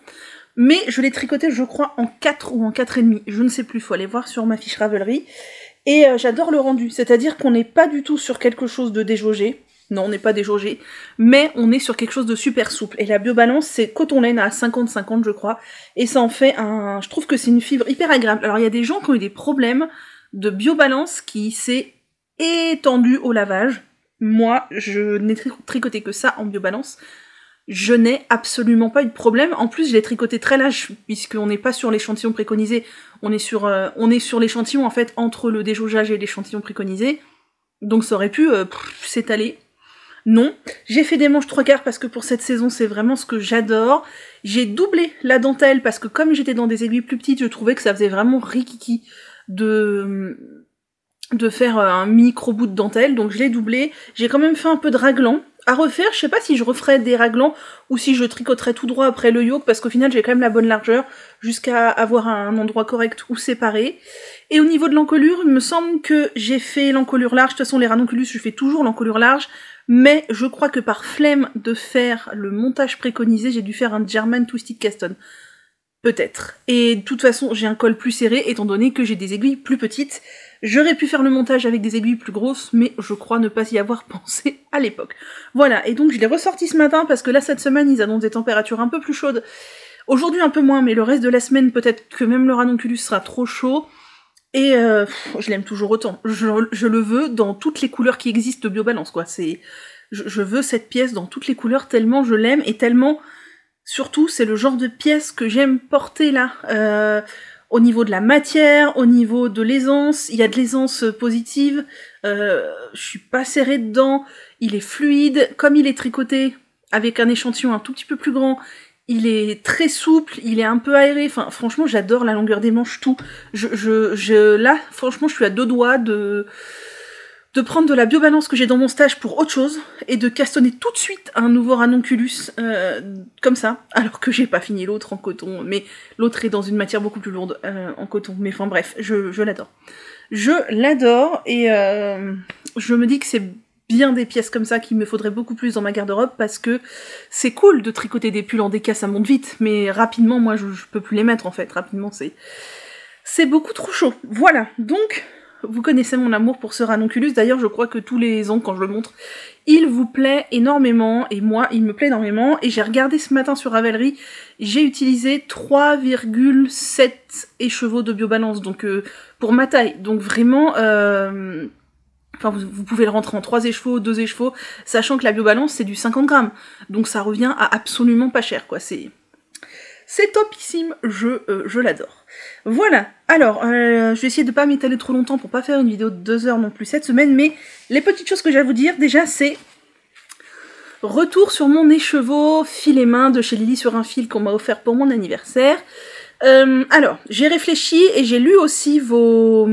Speaker 1: Mais je l'ai tricoté je crois en 4 ou en 4,5, je ne sais plus, faut aller voir sur ma fiche Ravelry. Et j'adore le rendu, c'est-à-dire qu'on n'est pas du tout sur quelque chose de déjaugé. Non, on n'est pas déjaugé, mais on est sur quelque chose de super souple. Et la biobalance, c'est coton laine à 50-50, je crois. Et ça en fait je trouve que c'est une fibre hyper agréable. Alors, il y a des gens qui ont eu des problèmes de biobalance qui s'est étendu au lavage. Moi, je n'ai tricoté que ça en biobalance. Je n'ai absolument pas eu de problème. En plus, je l'ai tricoté très lâche, puisqu'on n'est pas sur l'échantillon préconisé. On est sur l'échantillon, en fait, entre le déjaugeage et l'échantillon préconisé. Donc ça aurait pu s'étaler. Non, j'ai fait des manches 3/4 parce que pour cette saison, c'est vraiment ce que j'adore. J'ai doublé la dentelle parce que comme j'étais dans des aiguilles plus petites, je trouvais que ça faisait vraiment rikiki de faire un micro bout de dentelle, donc je l'ai doublé. J'ai quand même fait un peu de raglan à refaire. Je sais pas si je referais des raglans ou si je tricoterais tout droit après le yoke, parce qu'au final, j'ai quand même la bonne largeur jusqu'à avoir un endroit correct où séparer. Et au niveau de l'encolure, il me semble que j'ai fait l'encolure large. De toute façon, les ranonculus, je fais toujours l'encolure large. Mais je crois que par flemme de faire le montage préconisé, j'ai dû faire un German Twisted Caston. Peut-être. Et de toute façon, j'ai un col plus serré, étant donné que j'ai des aiguilles plus petites. J'aurais pu faire le montage avec des aiguilles plus grosses, mais je crois ne pas y avoir pensé à l'époque. Voilà, et donc je l'ai ressorti ce matin, parce que là, cette semaine, ils annoncent des températures un peu plus chaudes. Aujourd'hui, un peu moins, mais le reste de la semaine, peut-être que même le ranonculus sera trop chaud. Et je l'aime toujours autant. Je le veux dans toutes les couleurs qui existent de biobalance, quoi. Je veux cette pièce dans toutes les couleurs tellement je l'aime, et tellement, surtout, c'est le genre de pièce que j'aime porter là. Au niveau de la matière, au niveau de l'aisance, il y a de l'aisance positive. Je suis pas serrée dedans. Il est fluide, comme il est tricoté avec un échantillon un tout petit peu plus grand. Il est très souple, il est un peu aéré, enfin franchement j'adore la longueur des manches, tout. Là, franchement, je suis à 2 doigts de de prendre de la biobalance que j'ai dans mon stage pour autre chose, et de castonner tout de suite un nouveau ranonculus, comme ça, alors que j'ai pas fini l'autre en coton, mais l'autre est dans une matière beaucoup plus lourde en coton, mais enfin bref, je l'adore. Je l'adore, et je me dis que c'est bien des pièces comme ça qu'il me faudrait beaucoup plus dans ma garde-robe, parce que c'est cool de tricoter des pulls en déca, ça monte vite, mais rapidement, moi, je peux plus les mettre, en fait. Rapidement, c'est beaucoup trop chaud. Voilà, donc, vous connaissez mon amour pour ce ranonculus. D'ailleurs, je crois que tous les ans, quand je le montre, il vous plaît énormément, et moi, il me plaît énormément, et j'ai regardé ce matin sur Ravelry, j'ai utilisé 3,7 écheveaux de biobalance, donc pour ma taille, donc vraiment... Enfin, vous pouvez le rentrer en 3 écheveaux, 2 écheveaux, sachant que la biobalance, c'est du 50 grammes. Donc ça revient à absolument pas cher, quoi. C'est topissime, je l'adore. Voilà, alors, je vais essayer de pas m'étaler trop longtemps pour pas faire une vidéo de 2 heures non plus cette semaine, mais les petites choses que j'ai à vous dire, déjà, c'est... Retour sur mon écheveau filet main de chez Lily sur un fil qu'on m'a offert pour mon anniversaire. Alors, j'ai réfléchi et j'ai lu aussi vos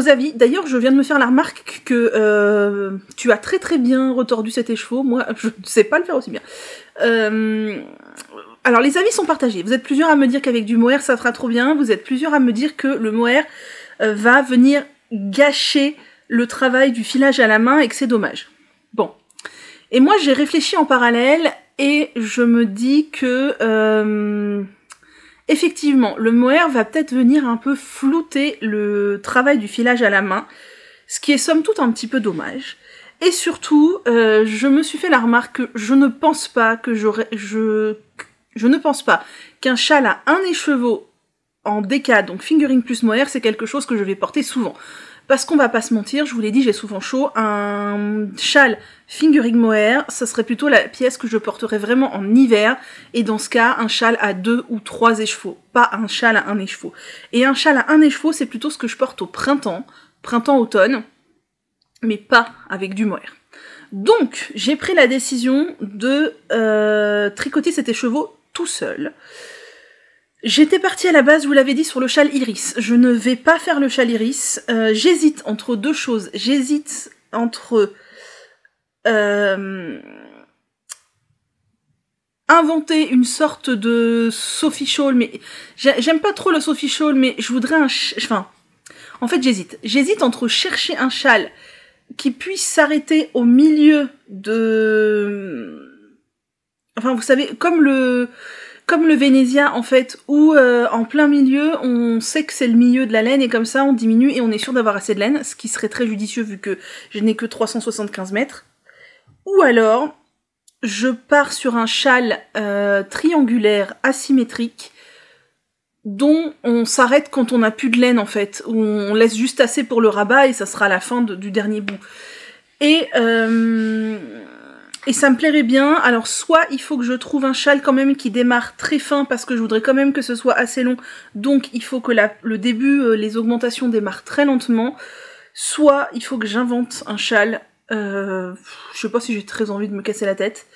Speaker 1: avis. D'ailleurs, je viens de me faire la remarque que tu as très très bien retordu cet écheveau. Moi, je ne sais pas le faire aussi bien. Alors, les avis sont partagés. Vous êtes plusieurs à me dire qu'avec du mohair, ça fera trop bien. Vous êtes plusieurs à me dire que le mohair va venir gâcher le travail du filage à la main et que c'est dommage. Bon. Et moi, j'ai réfléchi en parallèle et je me dis que... effectivement, le mohair va peut-être venir un peu flouter le travail du filage à la main, ce qui est somme toute un petit peu dommage. Et surtout, je me suis fait la remarque que je ne pense pas que je ne pense pas qu'un châle à un écheveau en déca, donc fingering plus mohair, c'est quelque chose que je vais porter souvent. Parce qu'on va pas se mentir, je vous l'ai dit, j'ai souvent chaud, un châle fingering mohair, ça serait plutôt la pièce que je porterais vraiment en hiver, et dans ce cas, un châle à 2 ou 3 écheveaux, pas un châle à 1 écheveau. Et un châle à 1 écheveau, c'est plutôt ce que je porte au printemps-automne, mais pas avec du mohair. Donc, j'ai pris la décision de tricoter cet écheveau tout seul. J'étais partie à la base, je vous l'avais dit, sur le châle iris. Je ne vais pas faire le châle iris. J'hésite entre deux choses. J'hésite entre inventer une sorte de Sophie Shawl, mais j'aime pas trop le Sophie Shawl, mais je voudrais enfin, en fait, j'hésite. J'hésite entre chercher un châle qui puisse s'arrêter au milieu de... Enfin, vous savez, comme le Vénésia, en fait, où en plein milieu, on sait que c'est le milieu de la laine, et comme ça, on diminue et on est sûr d'avoir assez de laine, ce qui serait très judicieux vu que je n'ai que 375 mètres. Ou alors, je pars sur un châle triangulaire asymétrique, dont on s'arrête quand on n'a plus de laine, en fait, où on laisse juste assez pour le rabat, et ça sera la fin du dernier bout. Et ça me plairait bien. Alors, soit il faut que je trouve un châle quand même qui démarre très fin, parce que je voudrais quand même que ce soit assez long. Donc, il faut que le début, les augmentations démarrent très lentement. Soit il faut que j'invente un châle. Je sais pas si j'ai très envie de me casser la tête.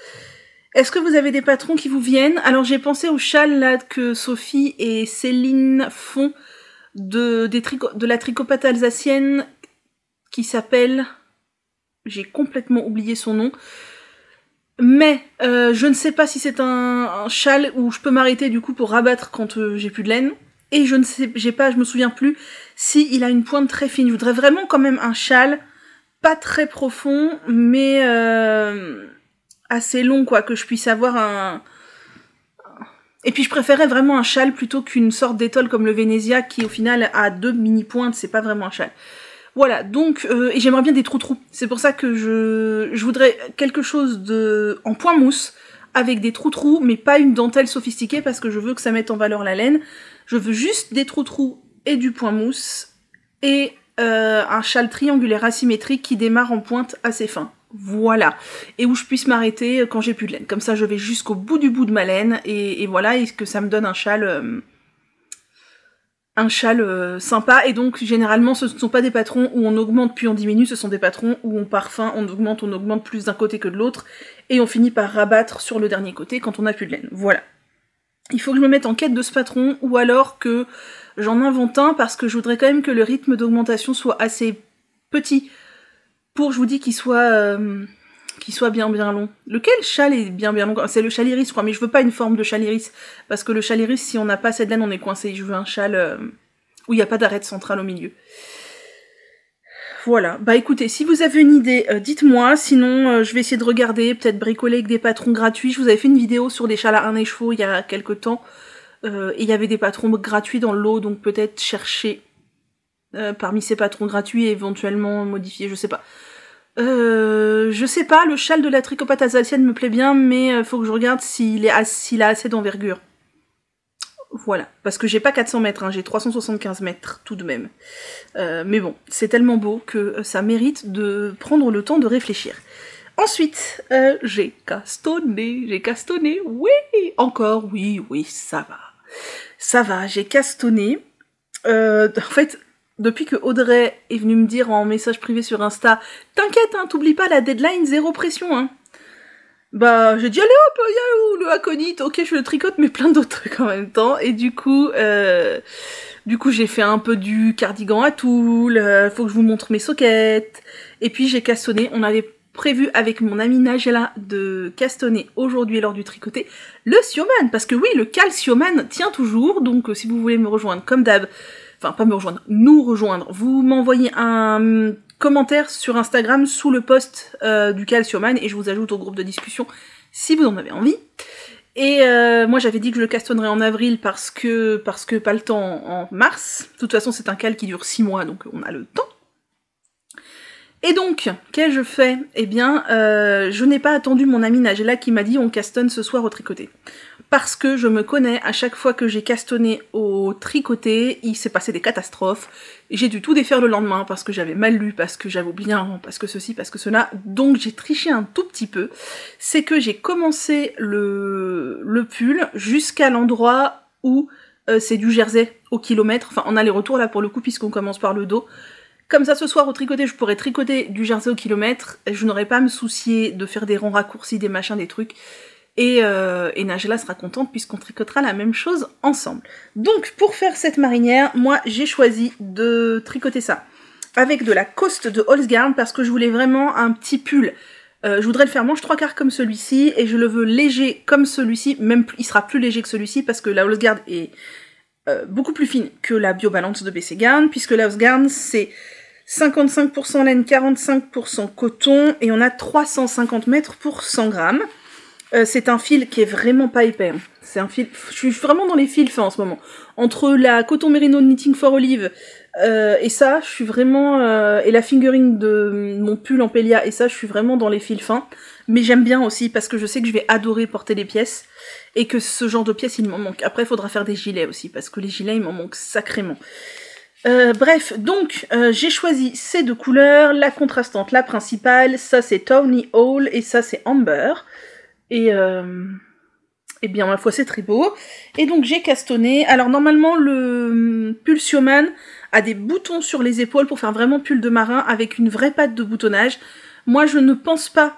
Speaker 1: Est-ce que vous avez des patrons qui vous viennent? Alors, j'ai pensé au châle là que Sophie et Céline font de la tricopate alsacienne qui s'appelle... J'ai complètement oublié son nom. Mais je ne sais pas si c'est un châle où je peux m'arrêter du coup pour rabattre quand j'ai plus de laine. Et je me souviens plus si il a une pointe très fine. Je voudrais vraiment quand même un châle pas très profond, mais assez long, quoi, que je puisse avoir un... Et puis je préférais vraiment un châle plutôt qu'une sorte d'étole comme le Vénésia qui au final a 2 mini-pointes, c'est pas vraiment un châle. Voilà, donc, et j'aimerais bien des trous-trous. C'est pour ça que je voudrais quelque chose en point mousse, avec des trous-trous, mais pas une dentelle sophistiquée, parce que je veux que ça mette en valeur la laine. Je veux juste des trous-trous et du point mousse, et un châle triangulaire asymétrique qui démarre en pointe assez fin. Voilà. Et où je puisse m'arrêter quand j'ai plus de laine. Comme ça, je vais jusqu'au bout de ma laine, et voilà, et que ça me donne un châle sympa. Et donc généralement ce ne sont pas des patrons où on augmente puis on diminue, ce sont des patrons où on part fin, on augmente plus d'un côté que de l'autre, et on finit par rabattre sur le dernier côté quand on n'a plus de laine. Voilà. Il faut que je me mette en quête de ce patron, ou alors que j'en invente un parce que je voudrais quand même que le rythme d'augmentation soit assez petit pour, je vous dis, qu'il soit bien long. Lequel châle est bien long? C'est le châle iris, quoi, mais je veux pas une forme de châle iris, parce que le châle iris, si on n'a pas assez de laine, on est coincé. Je veux un châle où il n'y a pas d'arête centrale au milieu. Voilà, bah écoutez, si vous avez une idée, dites-moi, sinon je vais essayer de regarder, peut-être bricoler avec des patrons gratuits. Je vous avais fait une vidéo sur des châles à harnais chevaux il y a quelques temps, et il y avait des patrons gratuits dans le lot, donc peut-être chercher parmi ces patrons gratuits et éventuellement modifier, je sais pas. Je sais pas, le châle de la tricopate alsacienne me plaît bien, mais faut que je regarde s'il a assez d'envergure. Voilà, parce que j'ai pas 400 mètres, hein, j'ai 375 mètres tout de même. Mais bon, c'est tellement beau que ça mérite de prendre le temps de réfléchir. Ensuite, j'ai castonné, oui, encore, oui, ça va. Ça va, j'ai castonné. En fait, depuis que Audrey est venue me dire en message privé sur Insta, t'inquiète, hein, t'oublies pas la deadline, zéro pression, hein. Bah, j'ai dit, allez hop, y'a où le aconite, ok, je le tricote, mais plein d'autres trucs en même temps, et du coup, j'ai fait un peu du cardigan à tulle, faut que je vous montre mes sockets, et puis j'ai castonné, on avait prévu avec mon amie Nagela de castonner aujourd'hui lors du tricoté le Sioman, parce que oui, le cal Sioman tient toujours, donc si vous voulez me rejoindre comme d'hab, enfin pas me rejoindre, nous rejoindre, vous m'envoyez un commentaire sur Instagram sous le post du cal Sioman et je vous ajoute au groupe de discussion si vous en avez envie. Et moi j'avais dit que je le castonnerais en avril parce que pas le temps en mars. De toute façon c'est un cal qui dure 6 mois donc on a le temps. Et donc, qu'ai-je fait? Eh bien, je n'ai pas attendu mon amie Nagela qui m'a dit on castonne ce soir au tricoté. Parce que je me connais, à chaque fois que j'ai castonné au tricoté, il s'est passé des catastrophes. J'ai dû tout défaire le lendemain parce que j'avais mal lu, parce que j'avais oublié un rang, parce que ceci, parce que cela. Donc j'ai triché un tout petit peu. C'est que j'ai commencé le pull jusqu'à l'endroit où c'est du jersey au kilomètre. Enfin, en aller-retour là pour le coup, puisqu'on commence par le dos. Comme ça, ce soir, au tricoté, je pourrais tricoter du jersey au kilomètre, et je n'aurais pas à me soucier de faire des rangs raccourcis, des machins, des trucs. Et Nagela sera contente puisqu'on tricotera la même chose ensemble. Donc, pour faire cette marinière, moi, j'ai choisi de tricoter ça avec de la coste de Holzgarn parce que je voulais vraiment un petit pull. Je voudrais le faire manche 3/4 comme celui-ci, et je le veux léger comme celui-ci, même il sera plus léger que celui-ci parce que la Holzgarn est beaucoup plus fine que la Biobalance de BC Garn, puisque la Holzgarn, c'est 55% laine, 45% coton, et on a 350 mètres pour 100 grammes. C'est un fil qui est vraiment pas épais. Hein. C'est un fil... Je suis vraiment dans les fils fins en ce moment. Entre la coton merino Knitting for Olive et ça, je suis vraiment... et la fingering de mon pull en Pelia, et ça, je suis vraiment dans les fils fins. Mais j'aime bien aussi, parce que je sais que je vais adorer porter les pièces, et que ce genre de pièces, il m'en manque. Après, il faudra faire des gilets aussi, parce que les gilets, il m'en manque sacrément. Bref, donc j'ai choisi ces deux couleurs, la contrastante, la principale, ça c'est Tawny Hall et ça c'est Amber. Et bien ma foi c'est très beau. Et donc j'ai castonné. Alors normalement le pull Sioman a des boutons sur les épaules pour faire vraiment pull de marin avec une vraie patte de boutonnage. Moi je ne pense pas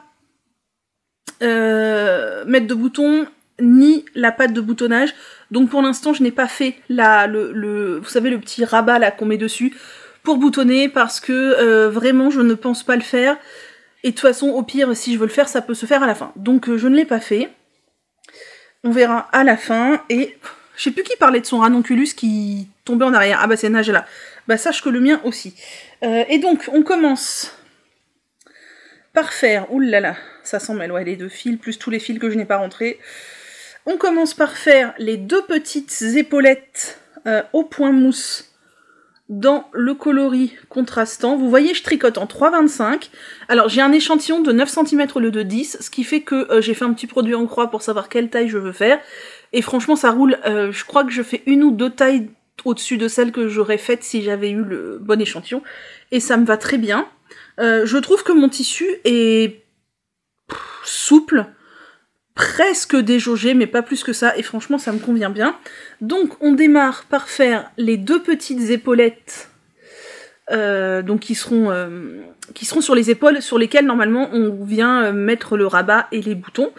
Speaker 1: mettre de boutons ni la patte de boutonnage. Donc pour l'instant, je n'ai pas fait vous savez, le petit rabat là qu'on met dessus pour boutonner parce que vraiment, je ne pense pas le faire. Et de toute façon, au pire, si je veux le faire, ça peut se faire à la fin. Donc je ne l'ai pas fait. On verra à la fin. Et je sais plus qui parlait de son ranonculus qui tombait en arrière. Ah bah c'est Nagela. Bah sache que le mien aussi. Et donc, on commence par faire... Oulala, ça s'en mêle, ouais, les deux fils, plus tous les fils que je n'ai pas rentrés. On commence par faire les deux petites épaulettes au point mousse dans le coloris contrastant. Vous voyez, je tricote en 3,25. Alors, j'ai un échantillon de 9 cm au lieu de 10, ce qui fait que j'ai fait un petit produit en croix pour savoir quelle taille je veux faire. Et franchement, ça roule. Je crois que je fais 1 ou 2 tailles au-dessus de celle que j'aurais faite si j'avais eu le bon échantillon. Et ça me va très bien. Je trouve que mon tissu est souple, presque déjaugé, mais pas plus que ça, et franchement ça me convient bien. Donc on démarre par faire les deux petites épaulettes donc qui seront sur les épaules sur lesquelles normalement on vient mettre le rabat et les boutons,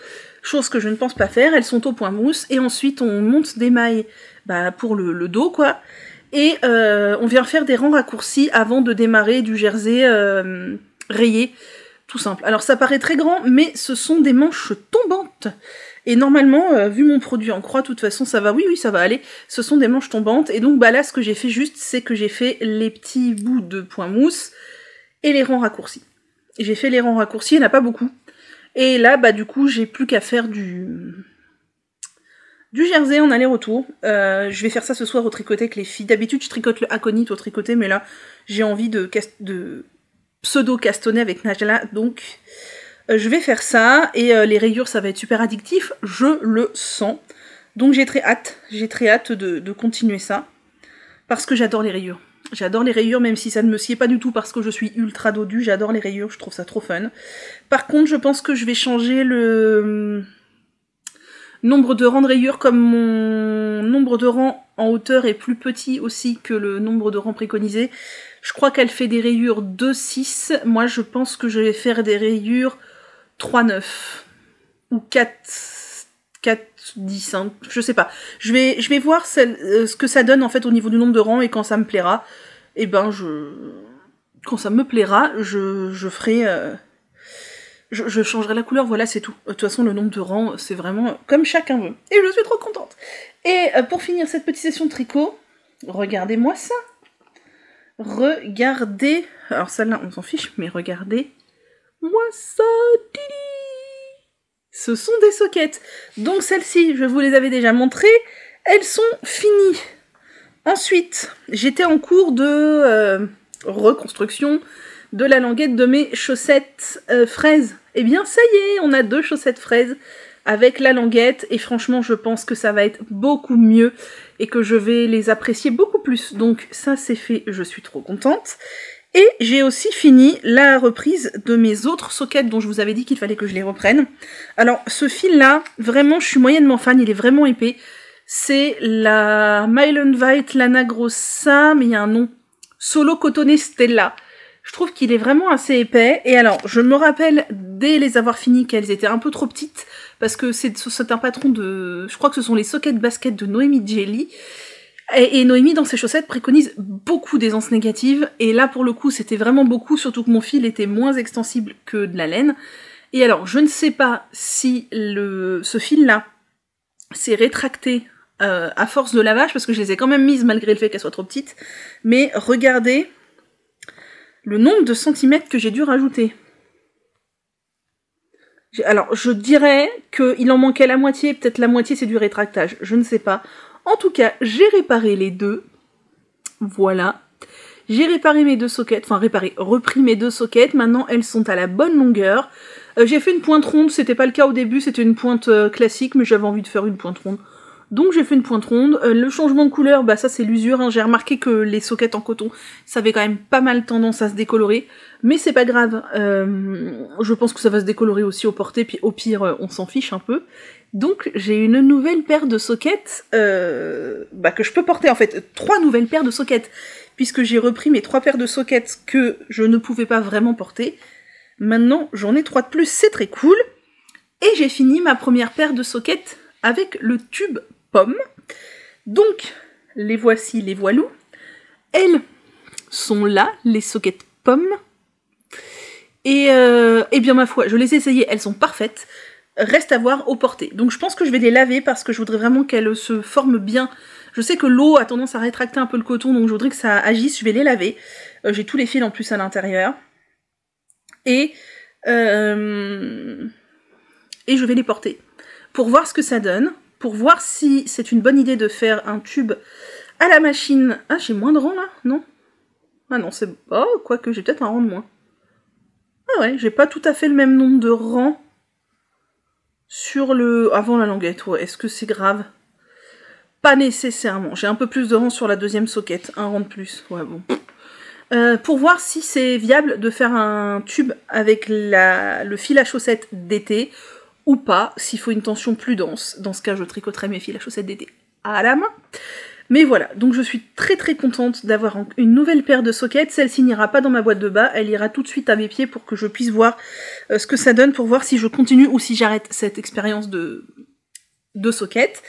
Speaker 1: chose que je ne pense pas faire. Elles sont au point mousse, et ensuite on monte des mailles pour le dos quoi, Et on vient faire des rangs raccourcis avant de démarrer du jersey rayé, tout simple. Alors ça paraît très grand, mais ce sont des manches tombantes. Et normalement, vu mon produit en croix, de toute façon, ça va, oui, ça va aller. Ce sont des manches tombantes. Et donc, bah là, ce que j'ai fait juste, c'est que j'ai fait les petits bouts de point mousse et les rangs raccourcis. J'ai fait les rangs raccourcis, il n'y en a pas beaucoup. Et là, bah du coup, j'ai plus qu'à faire du jersey en aller-retour. Je vais faire ça ce soir au tricoté avec les filles. D'habitude, je tricote le aconite au tricoté, mais là, j'ai envie de pseudo-castonner avec Najla, donc je vais faire ça. Et les rayures, ça va être super addictif, je le sens. Donc j'ai très hâte de continuer ça, parce que j'adore les rayures. J'adore les rayures, même si ça ne me sied pas du tout parce que je suis ultra dodue, j'adore les rayures, je trouve ça trop fun. Par contre, je pense que je vais changer le nombre de rangs de rayures, comme mon nombre de rangs en hauteur est plus petit aussi que le nombre de rangs préconisés. Je crois qu'elle fait des rayures 2,6, moi je pense que je vais faire des rayures 3,9 ou 4,10, hein, je sais pas. Je vais voir ce que ça donne en fait au niveau du nombre de rangs, et quand ça me plaira, et ben quand ça me plaira, je ferai... Je changerai la couleur, voilà, c'est tout. De toute façon, le nombre de rangs, c'est vraiment comme chacun veut. Et je suis trop contente. Et pour finir cette petite session de tricot, regardez-moi ça. Regardez... Alors celle-là, on s'en fiche, mais regardez-moi ça. Ce sont des sockets. Donc celles-ci, je vous les avais déjà montrées. Elles sont finies. Ensuite, j'étais en cours de reconstruction de la languette de mes chaussettes fraises. Eh bien, ça y est, on a 2 chaussettes fraises avec la languette, et franchement, je pense que ça va être beaucoup mieux et que je vais les apprécier beaucoup plus. Donc ça, c'est fait, je suis trop contente. Et j'ai aussi fini la reprise de mes autres sockets dont je vous avais dit qu'il fallait que je les reprenne. Alors, ce fil-là, vraiment, je suis moyennement fan, il est vraiment épais. C'est la Meilenweit Lana Grossa, mais il y a un nom. Solo Cotonné Stella. Je trouve qu'il est vraiment assez épais. Et alors, je me rappelle, dès les avoir finis, qu'elles étaient un peu trop petites, parce que c'est un patron de... Je crois que ce sont les sockets basket de Noémie Jelly. Et Noémie, dans ses chaussettes, préconise beaucoup d'aisance négative. Et là, pour le coup, c'était vraiment beaucoup, surtout que mon fil était moins extensible que de la laine. Et alors, je ne sais pas si ce fil-là s'est rétracté à force de lavage, parce que je les ai quand même mises malgré le fait qu'elles soient trop petites. Mais regardez le nombre de centimètres que j'ai dû rajouter. Alors, je dirais qu'il en manquait la moitié, peut-être la moitié c'est du rétractage, je ne sais pas. En tout cas, j'ai réparé les deux. Voilà. J'ai réparé mes 2 sockets, enfin repris mes 2 sockets. Maintenant, elles sont à la bonne longueur. J'ai fait une pointe ronde, c'était pas le cas au début, c'était une pointe classique, mais j'avais envie de faire une pointe ronde. Donc j'ai fait une pointe ronde. Le changement de couleur, bah ça c'est l'usure, hein. J'ai remarqué que les sockets en coton, ça avait quand même pas mal tendance à se décolorer. Mais c'est pas grave, je pense que ça va se décolorer aussi au porté, puis au pire, on s'en fiche un peu. Donc j'ai une nouvelle paire de sockets, que je peux porter en fait. 3 nouvelles paires de sockets, puisque j'ai repris mes 3 paires de sockets que je ne pouvais pas vraiment porter. Maintenant j'en ai 3 de plus, c'est très cool. Et j'ai fini ma première paire de sockets avec le tube pomme. Donc, les voici, les voilous. Elles sont là, les sockets pommes. Et bien ma foi, je les ai essayées, elles sont parfaites. Reste à voir au porté. Donc je pense que je vais les laver parce que je voudrais vraiment qu'elles se forment bien. Je sais que l'eau a tendance à rétracter un peu le coton, donc je voudrais que ça agisse. Je vais les laver. J'ai tous les fils en plus à l'intérieur. Et je vais les porter. Pour voir ce que ça donne. Pour voir si c'est une bonne idée de faire un tube à la machine. Ah, j'ai moins de rangs là, non? Ah non, c'est... Oh, quoique, j'ai peut-être un rang de moins. Ah ouais, j'ai pas tout à fait le même nombre de rangs sur le... avant la languette, ouais. Est-ce que c'est grave? Pas nécessairement. J'ai un peu plus de rangs sur la deuxième socket. Un rang de plus, ouais, bon. Pour voir si c'est viable de faire un tube avec le fil à chaussettes d'été, ou pas, s'il faut une tension plus dense. Dans ce cas, je tricoterai mes fils à chaussettes d'été à la main. Mais voilà, donc je suis très très contente d'avoir une nouvelle paire de sockets. Celle-ci n'ira pas dans ma boîte de bas, elle ira tout de suite à mes pieds pour que je puisse voir ce que ça donne, pour voir si je continue ou si j'arrête cette expérience de sockets.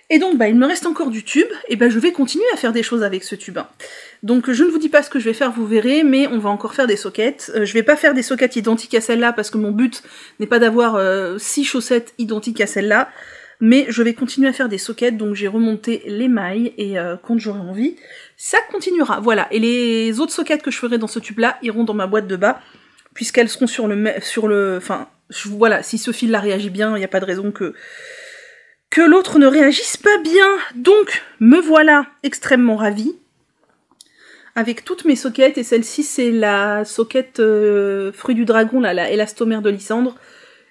Speaker 1: Et donc, il me reste encore du tube, et je vais continuer à faire des choses avec ce tube. Donc, je ne vous dis pas ce que je vais faire, vous verrez, mais on va encore faire des sockets. Je vais pas faire des sockets identiques à celle-là, parce que mon but n'est pas d'avoir 6 chaussettes identiques à celle-là, mais je vais continuer à faire des sockets, donc j'ai remonté les mailles, et quand j'aurai envie, ça continuera. Voilà, et les autres sockets que je ferai dans ce tube-là iront dans ma boîte de bas, puisqu'elles seront sur le... Enfin, voilà, si ce fil-là réagit bien, il n'y a pas de raison que l'autre ne réagisse pas bien. Donc, me voilà extrêmement ravie, avec toutes mes sockets, et celle-ci c'est la socket fruit du dragon, là, la élastomère de Lysandre,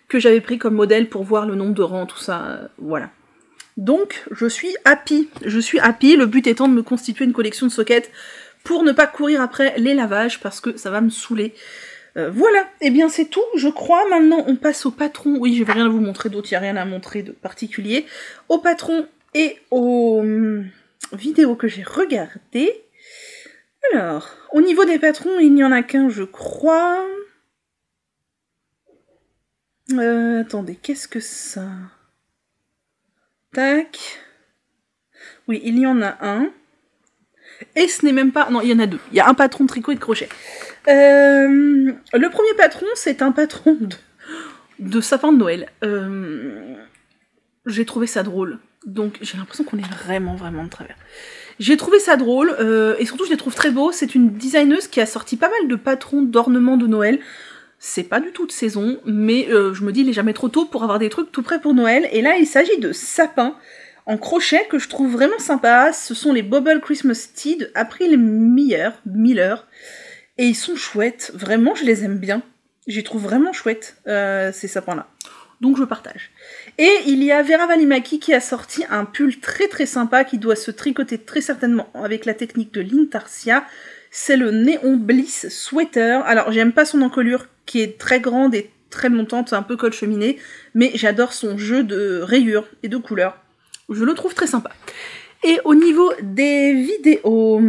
Speaker 1: que j'avais pris comme modèle pour voir le nombre de rangs, tout ça, voilà. Donc, je suis happy, le but étant de me constituer une collection de sockets pour ne pas courir après les lavages, parce que ça va me saouler. Voilà, et bien c'est tout, je crois. Maintenant, on passe au patron. Oui, je vais rien vous montrer d'autre, il n'y a rien à montrer de particulier. Au patron et aux vidéos que j'ai regardées. Alors, au niveau des patrons, il n'y en a qu'un, je crois. Attendez, qu'est-ce que ça? Tac. Oui, il y en a un. Et ce n'est même pas... Non, il y en a deux. Il y a un patron de tricot et de crochet. Le premier patron, c'est un patron de sapin de Noël. J'ai trouvé ça drôle. Donc, j'ai l'impression qu'on est vraiment de travers. J'ai trouvé ça drôle, et surtout, je les trouve très beaux. C'est une designeuse qui a sorti pas mal de patrons d'ornements de Noël. C'est pas du tout de saison, mais je me dis, il est jamais trop tôt pour avoir des trucs tout prêts pour Noël. Et là, il s'agit de sapins en crochet que je trouve vraiment sympa. Ce sont les Bobble Christmas Tea April Miller, et ils sont chouettes, vraiment je les aime bien, je les trouve vraiment chouettes ces sapins-là, donc je partage. Et il y a Vera Valimaki qui a sorti un pull très sympa qui doit se tricoter très certainement avec la technique de l'Intarsia, c'est le Neon Bliss Sweater. Alors j'aime pas son encolure qui est très grande et très montante, un peu col cheminée, mais j'adore son jeu de rayures et de couleurs. Je le trouve très sympa. Et au niveau des vidéos,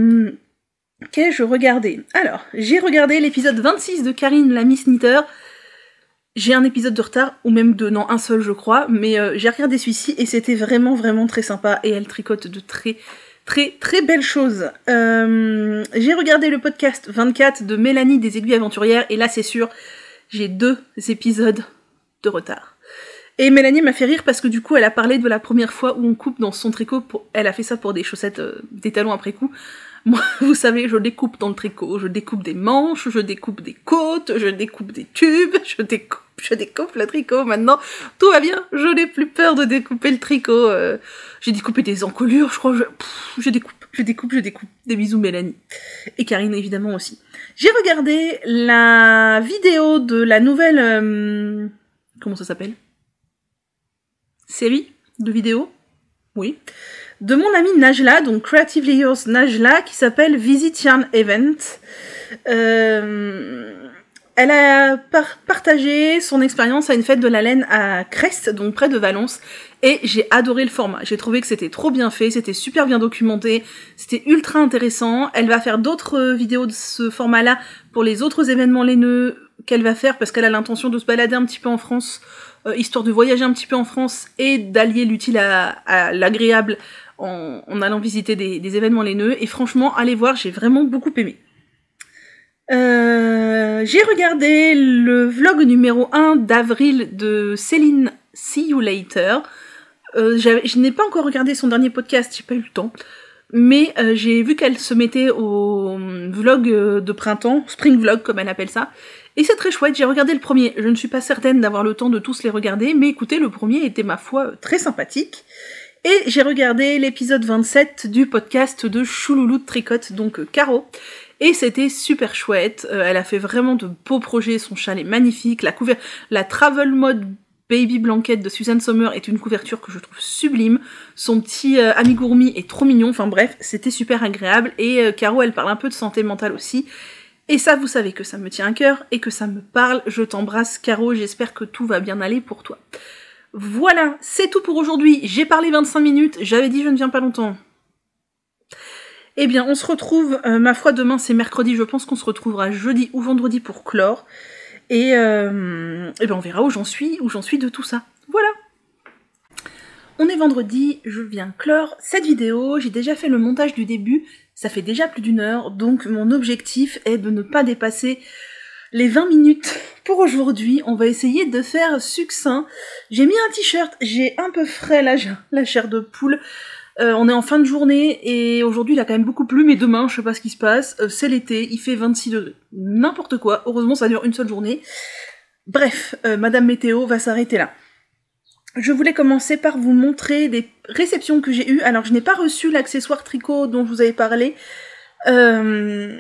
Speaker 1: qu'ai-je regardé? Alors, j'ai regardé l'épisode 26 de Karine la Miss Knitter. J'ai un épisode de retard, ou même deux, non, un seul je crois, mais j'ai regardé celui-ci et c'était vraiment très sympa, et elle tricote de très belles choses. J'ai regardé le podcast 24 de Mélanie des Aiguilles Aventurières, et là c'est sûr, j'ai 2 épisodes de retard. Et Mélanie m'a fait rire parce que du coup elle a parlé de la première fois où on coupe dans son tricot, elle a fait ça pour des chaussettes, des talons après coup. Moi, vous savez, je découpe dans le tricot, je découpe des manches, je découpe des côtes, je découpe des tubes, je découpe le tricot maintenant, tout va bien, je n'ai plus peur de découper le tricot, j'ai découpé des encolures, je crois, je découpe, des bisous Mélanie. Et Karine évidemment aussi. J'ai regardé la vidéo de la nouvelle, comment ça s'appelle ? Série de vidéos, oui, de mon amie Najla, donc Creatively Yours Najla, qui s'appelle Visit Yarn Event. Elle a partagé son expérience à une fête de la laine à Crest, donc près de Valence, et j'ai adoré le format. J'ai trouvé que c'était trop bien fait, c'était super bien documenté, c'était ultra intéressant. Elle va faire d'autres vidéos de ce format-là pour les autres événements laineux qu'elle va faire, parce qu'elle a l'intention de se balader un petit peu en France, histoire de voyager un petit peu en France et d'allier l'utile à l'agréable en allant visiter des événements laineux. Et franchement, allez voir, j'ai vraiment beaucoup aimé. J'ai regardé le vlog numéro 1 d'avril de Céline See You Later. Je n'ai pas encore regardé son dernier podcast, j'ai pas eu le temps. Mais j'ai vu qu'elle se mettait au vlog de printemps, spring vlog comme elle appelle ça. Et c'est très chouette, j'ai regardé le premier. Je ne suis pas certaine d'avoir le temps de tous les regarder, mais écoutez, le premier était ma foi très sympathique. Et j'ai regardé l'épisode 27 du podcast de Chouloulou de Tricote, donc Caro. Et c'était super chouette, elle a fait vraiment de beaux projets, son châle est magnifique, la Travel Mode Baby Blanket de Suzanne Sommer est une couverture que je trouve sublime, son petit amigurumi est trop mignon, enfin bref, c'était super agréable, et Caro elle parle un peu de santé mentale aussi, et ça vous savez que ça me tient à cœur, et que ça me parle, je t'embrasse Caro, j'espère que tout va bien aller pour toi. Voilà, c'est tout pour aujourd'hui, j'ai parlé 25 minutes, j'avais dit je ne viens pas longtemps. Eh bien, on se retrouve, ma foi, demain c'est mercredi, je pense qu'on se retrouvera jeudi ou vendredi pour clore. Et ben on verra où j'en suis de tout ça. Voilà. On est vendredi, je viens clore cette vidéo, j'ai déjà fait le montage du début, ça fait déjà plus d'1 heure, donc mon objectif est de ne pas dépasser les 20 minutes pour aujourd'hui. On va essayer de faire succinct. J'ai mis un t-shirt, j'ai un peu frais là, j'ai la chair de poule. On est en fin de journée et aujourd'hui il a quand même beaucoup plu, mais demain je sais pas ce qui se passe, c'est l'été, il fait 26 degrés. N'importe quoi, heureusement ça dure une seule journée. Bref, Madame Météo va s'arrêter là. Je voulais commencer par vous montrer des réceptions que j'ai eues. Alors je n'ai pas reçu l'accessoire tricot dont je vous avais parlé. Je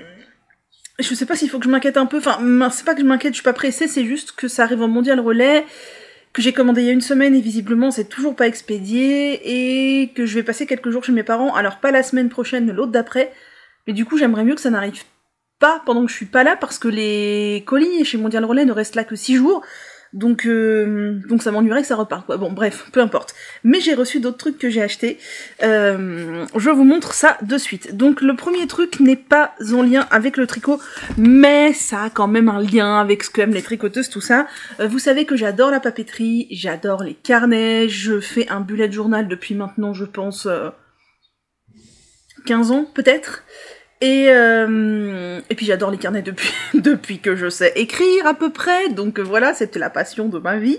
Speaker 1: sais pas s'il faut que je m'inquiète un peu, enfin c'est pas que je m'inquiète, je suis pas pressée, c'est juste que ça arrive en mondial relais, que j'ai commandé il y a 1 semaine et visiblement c'est toujours pas expédié, et que je vais passer quelques jours chez mes parents, alors pas la semaine prochaine, l'autre d'après, mais du coup j'aimerais mieux que ça n'arrive pas pendant que je suis pas là, parce que les colis chez Mondial Relais ne restent là que 6 jours, donc ça m'ennuierait que ça reparte, quoi. Bon bref, peu importe. Mais j'ai reçu d'autres trucs que j'ai achetés, je vous montre ça de suite. Donc le premier truc n'est pas en lien avec le tricot, mais ça a quand même un lien avec ce qu'aiment les tricoteuses, tout ça. Vous savez que j'adore la papeterie, j'adore les carnets, je fais un bullet journal depuis maintenant, je pense, 15 ans peut-être. Et puis j'adore les carnets depuis que je sais écrire à peu près, donc voilà, c'était la passion de ma vie.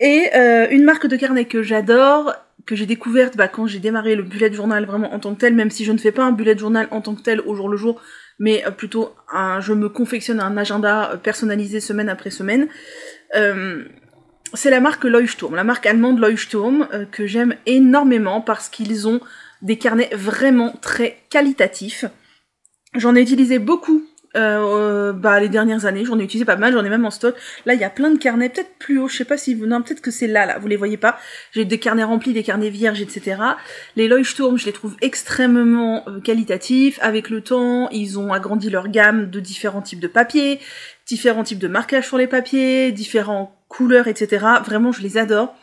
Speaker 1: Et une marque de carnet que j'adore, que j'ai découverte quand j'ai démarré le bullet journal vraiment en tant que tel, même si je ne fais pas un bullet journal en tant que tel au jour le jour, mais plutôt je me confectionne un agenda personnalisé semaine après semaine. C'est la marque Leuchtturm, la marque allemande Leuchtturm, que j'aime énormément parce qu'ils ont des carnets vraiment très qualitatifs. J'en ai utilisé beaucoup les dernières années, j'en ai utilisé pas mal, j'en ai même en stock. Là, il y a plein de carnets, peut-être plus haut, je sais pas si vous... Non, peut-être que c'est là, vous les voyez pas. J'ai des carnets remplis, des carnets vierges, etc. Les Leuchtturm, je les trouve extrêmement qualitatifs. Avec le temps, ils ont agrandi leur gamme de différents types de papiers, différents types de marquages sur les papiers, différentes couleurs, etc. Vraiment, je les adore.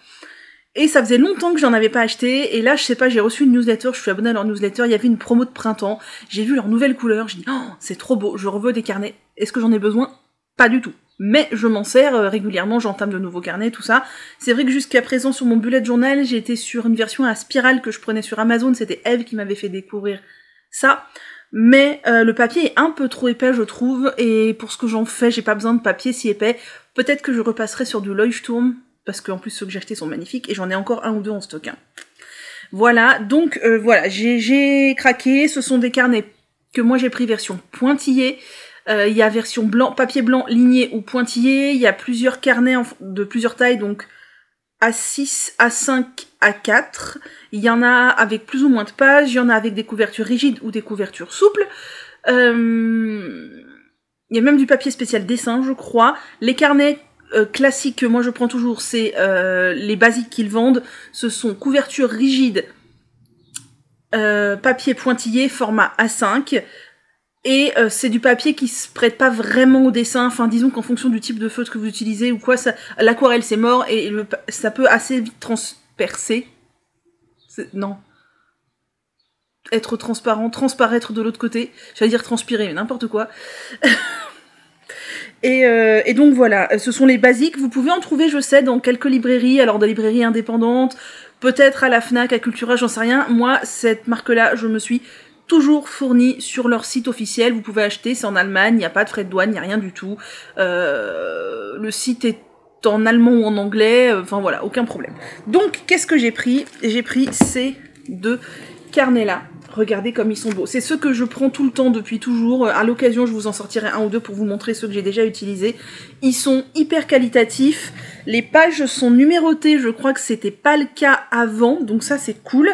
Speaker 1: Et ça faisait longtemps que j'en avais pas acheté, et là, je sais pas, j'ai reçu une newsletter, je suis abonnée à leur newsletter, il y avait une promo de printemps, j'ai vu leurs nouvelles couleurs, j'ai dit, oh, c'est trop beau, je reveux des carnets. Est-ce que j'en ai besoin? Pas du tout. Mais je m'en sers régulièrement, j'entame de nouveaux carnets, tout ça. C'est vrai que jusqu'à présent, sur mon bullet journal, j'ai été sur une version à spirale que je prenais sur Amazon, c'était Eve qui m'avait fait découvrir ça. Mais le papier est un peu trop épais, je trouve, et pour ce que j'en fais, j'ai pas besoin de papier si épais. Peut-être que je repasserai sur du Leuchtturm, parce qu'en plus ceux que j'ai achetés sont magnifiques, et j'en ai encore 1 ou 2 en stock. Hein. Voilà, donc voilà, j'ai craqué, ce sont des carnets que moi j'ai pris version pointillée, il y a version blanc, papier blanc ligné ou pointillé, il y a plusieurs carnets de plusieurs tailles, donc A6, A5, A4, il y en a avec plus ou moins de pages, il y en a avec des couvertures rigides ou des couvertures souples, il y a même du papier spécial dessin, je crois. Les carnets classiques que moi je prends toujours, c'est les basiques qu'ils vendent, ce sont couvertures rigides, papier pointillé, format A5, et c'est du papier qui se prête pas vraiment au dessin, enfin disons qu'en fonction du type de feutre que vous utilisez ou quoi, l'aquarelle c'est mort, et ça peut assez vite transpercer, non, être transparent, transparaître de l'autre côté, j'allais dire transpirer, mais n'importe quoi. Et donc voilà, ce sont les basiques, vous pouvez en trouver, je sais, dans quelques librairies, alors des librairies indépendantes, peut-être à la Fnac, à Cultura, j'en sais rien. Moi, cette marque-là, je me suis toujours fournie sur leur site officiel, vous pouvez acheter, c'est en Allemagne, il n'y a pas de frais de douane, il n'y a rien du tout. Le site est en allemand ou en anglais, enfin voilà, aucun problème. Donc, qu'est-ce que j'ai pris? J'ai pris ces 2 carnets-là. Regardez comme ils sont beaux. C'est ceux que je prends tout le temps depuis toujours. À l'occasion, je vous en sortirai 1 ou 2 pour vous montrer ceux que j'ai déjà utilisés. Ils sont hyper qualitatifs. Les pages sont numérotées. Je crois que c'était pas le cas avant. Donc ça, c'est cool.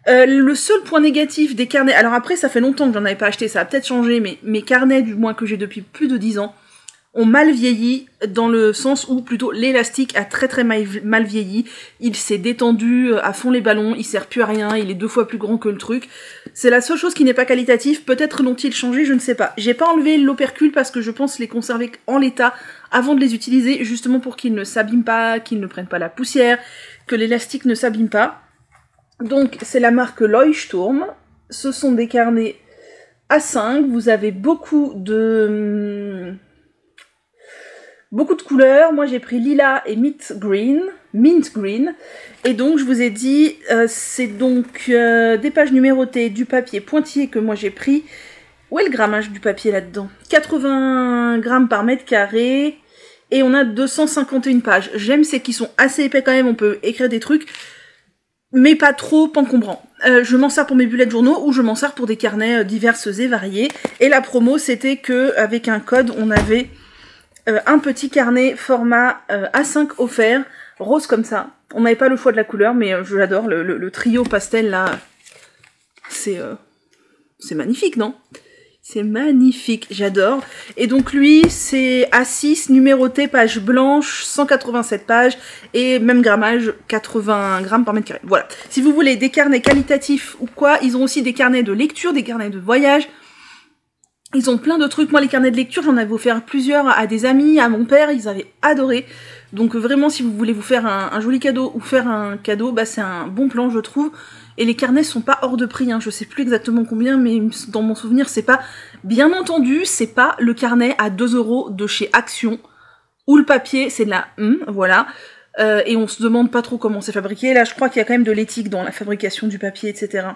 Speaker 1: Le seul point négatif des carnets... Alors après, ça fait longtemps que j'en avais pas acheté. Ça a peut-être changé. Mais mes carnets, du moins que j'ai depuis plus de 10 ans, ont mal vieilli, dans le sens où plutôt l'élastique a très très mal vieilli, il s'est détendu à fond les ballons, il sert plus à rien, il est 2 fois plus grand que le truc. C'est la seule chose qui n'est pas qualitative, peut-être l'ont-ils changé, je ne sais pas. J'ai pas enlevé l'opercule parce que je pense les conserver en l'état avant de les utiliser, justement pour qu'ils ne s'abîment pas, qu'ils ne prennent pas la poussière, que l'élastique ne s'abîme pas. Donc c'est la marque Leuchtturm, ce sont des carnets A5, vous avez beaucoup de... Beaucoup de couleurs, moi j'ai pris lilas et mint green, et donc je vous ai dit, c'est donc des pages numérotées, du papier pointillé que moi j'ai pris. Où est le grammage du papier là-dedans? 80 grammes par mètre carré, et on a 251 pages. J'aime c'est qu'ils sont assez épais quand même, on peut écrire des trucs, mais pas trop encombrants. Je m'en sers pour mes bullets de journaux, ou je m'en sers pour des carnets diverses et variés, et la promo c'était que avec un code, on avait... un petit carnet format A5 offert, rose comme ça. On n'avait pas le choix de la couleur, mais je l'adore. Le trio pastel, là, c'est magnifique, non? C'est magnifique, j'adore. Et donc lui, c'est A6, numéroté, page blanche, 187 pages, et même grammage, 80 grammes par mètre carré. Voilà. Si vous voulez des carnets qualitatifs ou quoi, ils ont aussi des carnets de lecture, des carnets de voyage. Ils ont plein de trucs. Moi, les carnets de lecture, j'en avais offert plusieurs à des amis, à mon père, ils avaient adoré. Donc vraiment, si vous voulez vous faire un joli cadeau ou faire un cadeau, bah c'est un bon plan, je trouve. Et les carnets sont pas hors de prix, hein. Je sais plus exactement combien, mais dans mon souvenir, c'est pas... Bien entendu, c'est pas le carnet à 2 € de chez Action, ou le papier, c'est de la... voilà. Et on se demande pas trop comment c'est fabriqué. Là, je crois qu'il y a quand même de l'éthique dans la fabrication du papier, etc.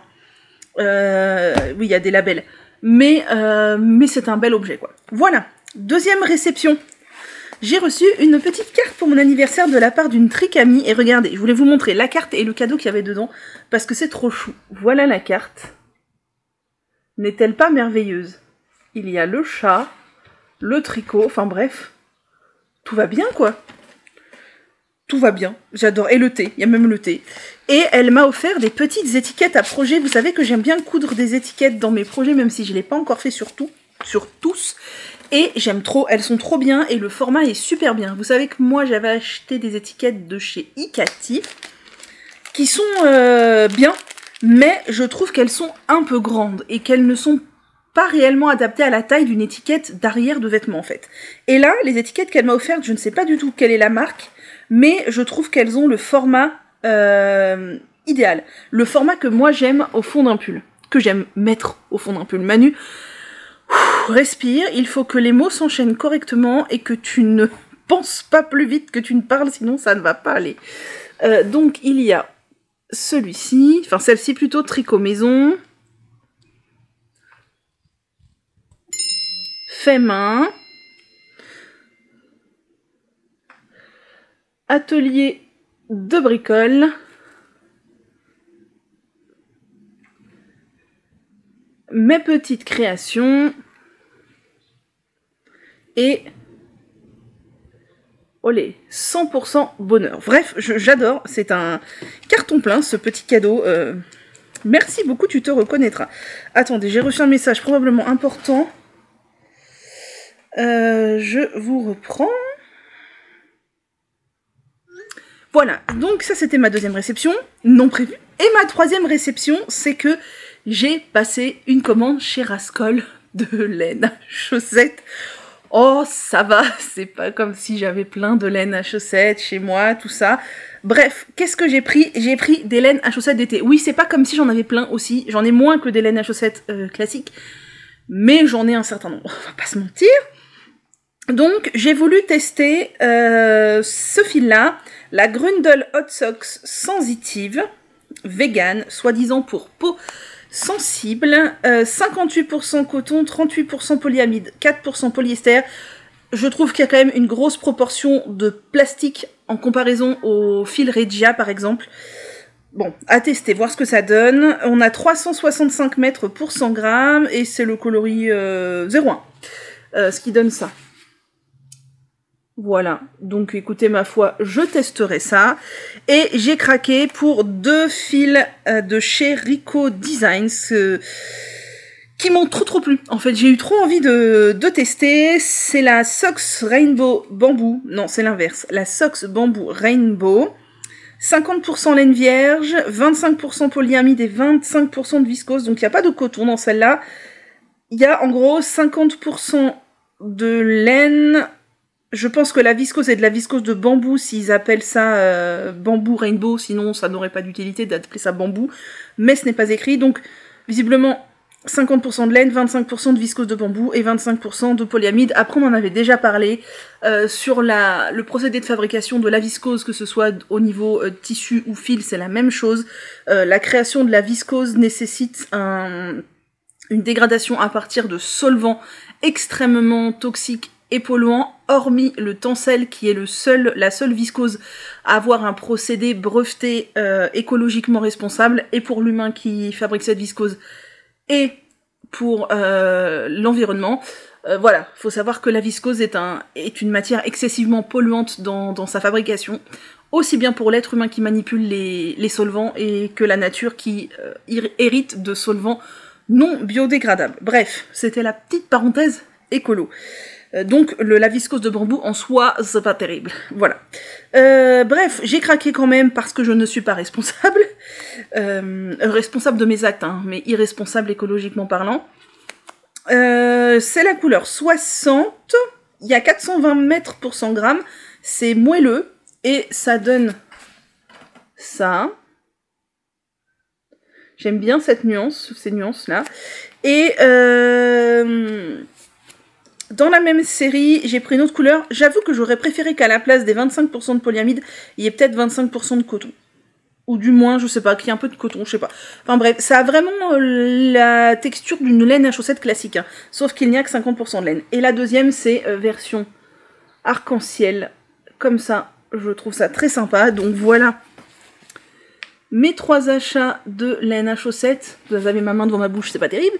Speaker 1: Oui, il y a des labels. Mais c'est un bel objet, quoi. Voilà, deuxième réception. J'ai reçu une petite carte pour mon anniversaire de la part d'une tricamie. Et regardez, je voulais vous montrer la carte et le cadeau qu'il y avait dedans, parce que c'est trop chou. Voilà la carte. N'est-elle pas merveilleuse? Il y a le chat, le tricot, enfin bref. Tout va bien, quoi. Tout va bien, j'adore. Et le thé, il y a même le thé. Et elle m'a offert des petites étiquettes à projet. Vous savez que j'aime bien coudre des étiquettes dans mes projets, même si je ne l'ai pas encore fait sur tous. Et j'aime trop, elles sont trop bien et le format est super bien. Vous savez que moi, j'avais acheté des étiquettes de chez Icati, qui sont bien, mais je trouve qu'elles sont un peu grandes et qu'elles ne sont pas réellement adaptées à la taille d'une étiquette d'arrière de vêtements, en fait. Et là, les étiquettes qu'elle m'a offertes, je ne sais pas du tout quelle est la marque, mais je trouve qu'elles ont le format idéal. Le format que moi j'aime au fond d'un pull. Que j'aime mettre au fond d'un pull. Manu, respire, il faut que les mots s'enchaînent correctement et que tu ne penses pas plus vite que tu ne parles, sinon ça ne va pas aller. Donc il y a celui-ci, enfin celle-ci plutôt, tricot maison. Fait main. Atelier de bricole. Mes petites créations. Et... olé, 100% bonheur. Bref, j'adore. C'est un carton plein, ce petit cadeau. Merci beaucoup, tu te reconnaîtras. Attendez, j'ai reçu un message probablement important. Je vous reprends. Voilà, donc ça c'était ma deuxième réception, non prévue. Et ma troisième réception, c'est que j'ai passé une commande chez Rascol de laine à chaussettes. Oh, ça va, c'est pas comme si j'avais plein de laine à chaussettes chez moi, tout ça. Bref, qu'est-ce que j'ai pris? J'ai pris des laines à chaussettes d'été. Oui, c'est pas comme si j'en avais plein aussi. J'en ai moins que des laines à chaussettes classiques. Mais j'en ai un certain nombre, on va pas se mentir. Donc, j'ai voulu tester ce fil-là, la Grundle Hot Socks sensitive, vegan, soi-disant pour peau sensible, 58% coton, 38% polyamide, 4% polyester. Je trouve qu'il y a quand même une grosse proportion de plastique en comparaison au fil Regia, par exemple. Bon, à tester, voir ce que ça donne. On a 365 mètres pour 100 grammes, et c'est le coloris 0,1, ce qui donne ça. Voilà, donc écoutez, ma foi, je testerai ça. Et j'ai craqué pour 2 fils de chez Rico Designs qui m'ont trop plu. En fait, j'ai eu trop envie de tester. C'est la Socks Rainbow Bamboo. Non, c'est l'inverse. La Socks Bamboo Rainbow. 50% laine vierge, 25% polyamide et 25% de viscose. Donc il n'y a pas de coton dans celle-là. Il y a en gros 50% de laine. Je pense que la viscose est de la viscose de bambou, s'ils appellent ça bambou rainbow, sinon ça n'aurait pas d'utilité d'appeler ça bambou, mais ce n'est pas écrit, donc visiblement 50% de laine, 25% de viscose de bambou et 25% de polyamide. Après, on en avait déjà parlé sur le procédé de fabrication de la viscose, que ce soit au niveau tissu ou fil, c'est la même chose. La création de la viscose nécessite une dégradation à partir de solvants extrêmement toxiques et polluants, hormis le tencel qui est la seule viscose à avoir un procédé breveté écologiquement responsable, et pour l'humain qui fabrique cette viscose et pour l'environnement. Voilà, faut savoir que la viscose est une matière excessivement polluante dans sa fabrication, aussi bien pour l'être humain qui manipule les solvants et que la nature qui hérite de solvants non biodégradables. Bref, c'était la petite parenthèse écolo. Donc la viscose de bambou en soi, c'est pas terrible. Voilà. Bref, j'ai craqué quand même parce que je ne suis pas responsable. Responsable de mes actes, hein, mais irresponsable écologiquement parlant. C'est la couleur 60. Il y a 420 mètres pour 100 grammes. C'est moelleux et ça donne ça. J'aime bien cette nuance, ces nuances-là. Et dans la même série, j'ai pris une autre couleur. J'avoue que j'aurais préféré qu'à la place des 25% de polyamide, il y ait peut-être 25% de coton. Ou du moins, je sais pas, qu'il y ait un peu de coton, je sais pas. Enfin bref, ça a vraiment la texture d'une laine à chaussettes classique. Hein, sauf qu'il n'y a que 50% de laine. Et la deuxième, c'est version arc-en-ciel. Comme ça, je trouve ça très sympa. Donc voilà mes 3 achats de laine à chaussettes. Vous avez ma main devant ma bouche, c'est pas terrible.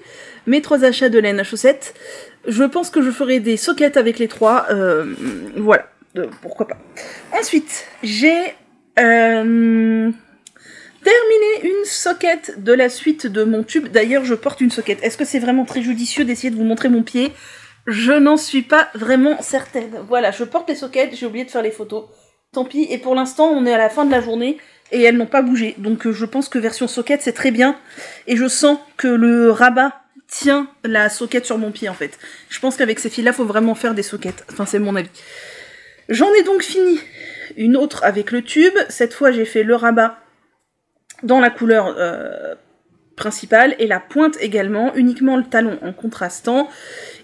Speaker 1: Mes 3 achats de laine à chaussettes. Je pense que je ferai des sockets avec les 3. Voilà, pourquoi pas. Ensuite, j'ai terminé une socket de la suite de mon tube. D'ailleurs, je porte une socket. Est-ce que c'est vraiment très judicieux d'essayer de vous montrer mon pied? Je n'en suis pas vraiment certaine. Voilà, je porte les sockets, j'ai oublié de faire les photos. Tant pis, et pour l'instant, on est à la fin de la journée. Et elles n'ont pas bougé, donc je pense que version socket c'est très bien, et je sens que le rabat tient la socket sur mon pied en fait. Je pense qu'avec ces fils là faut vraiment faire des sockets, enfin c'est mon avis. J'en ai donc fini une autre avec le tube, cette fois j'ai fait le rabat dans la couleur principale, et la pointe également, uniquement le talon en contrastant.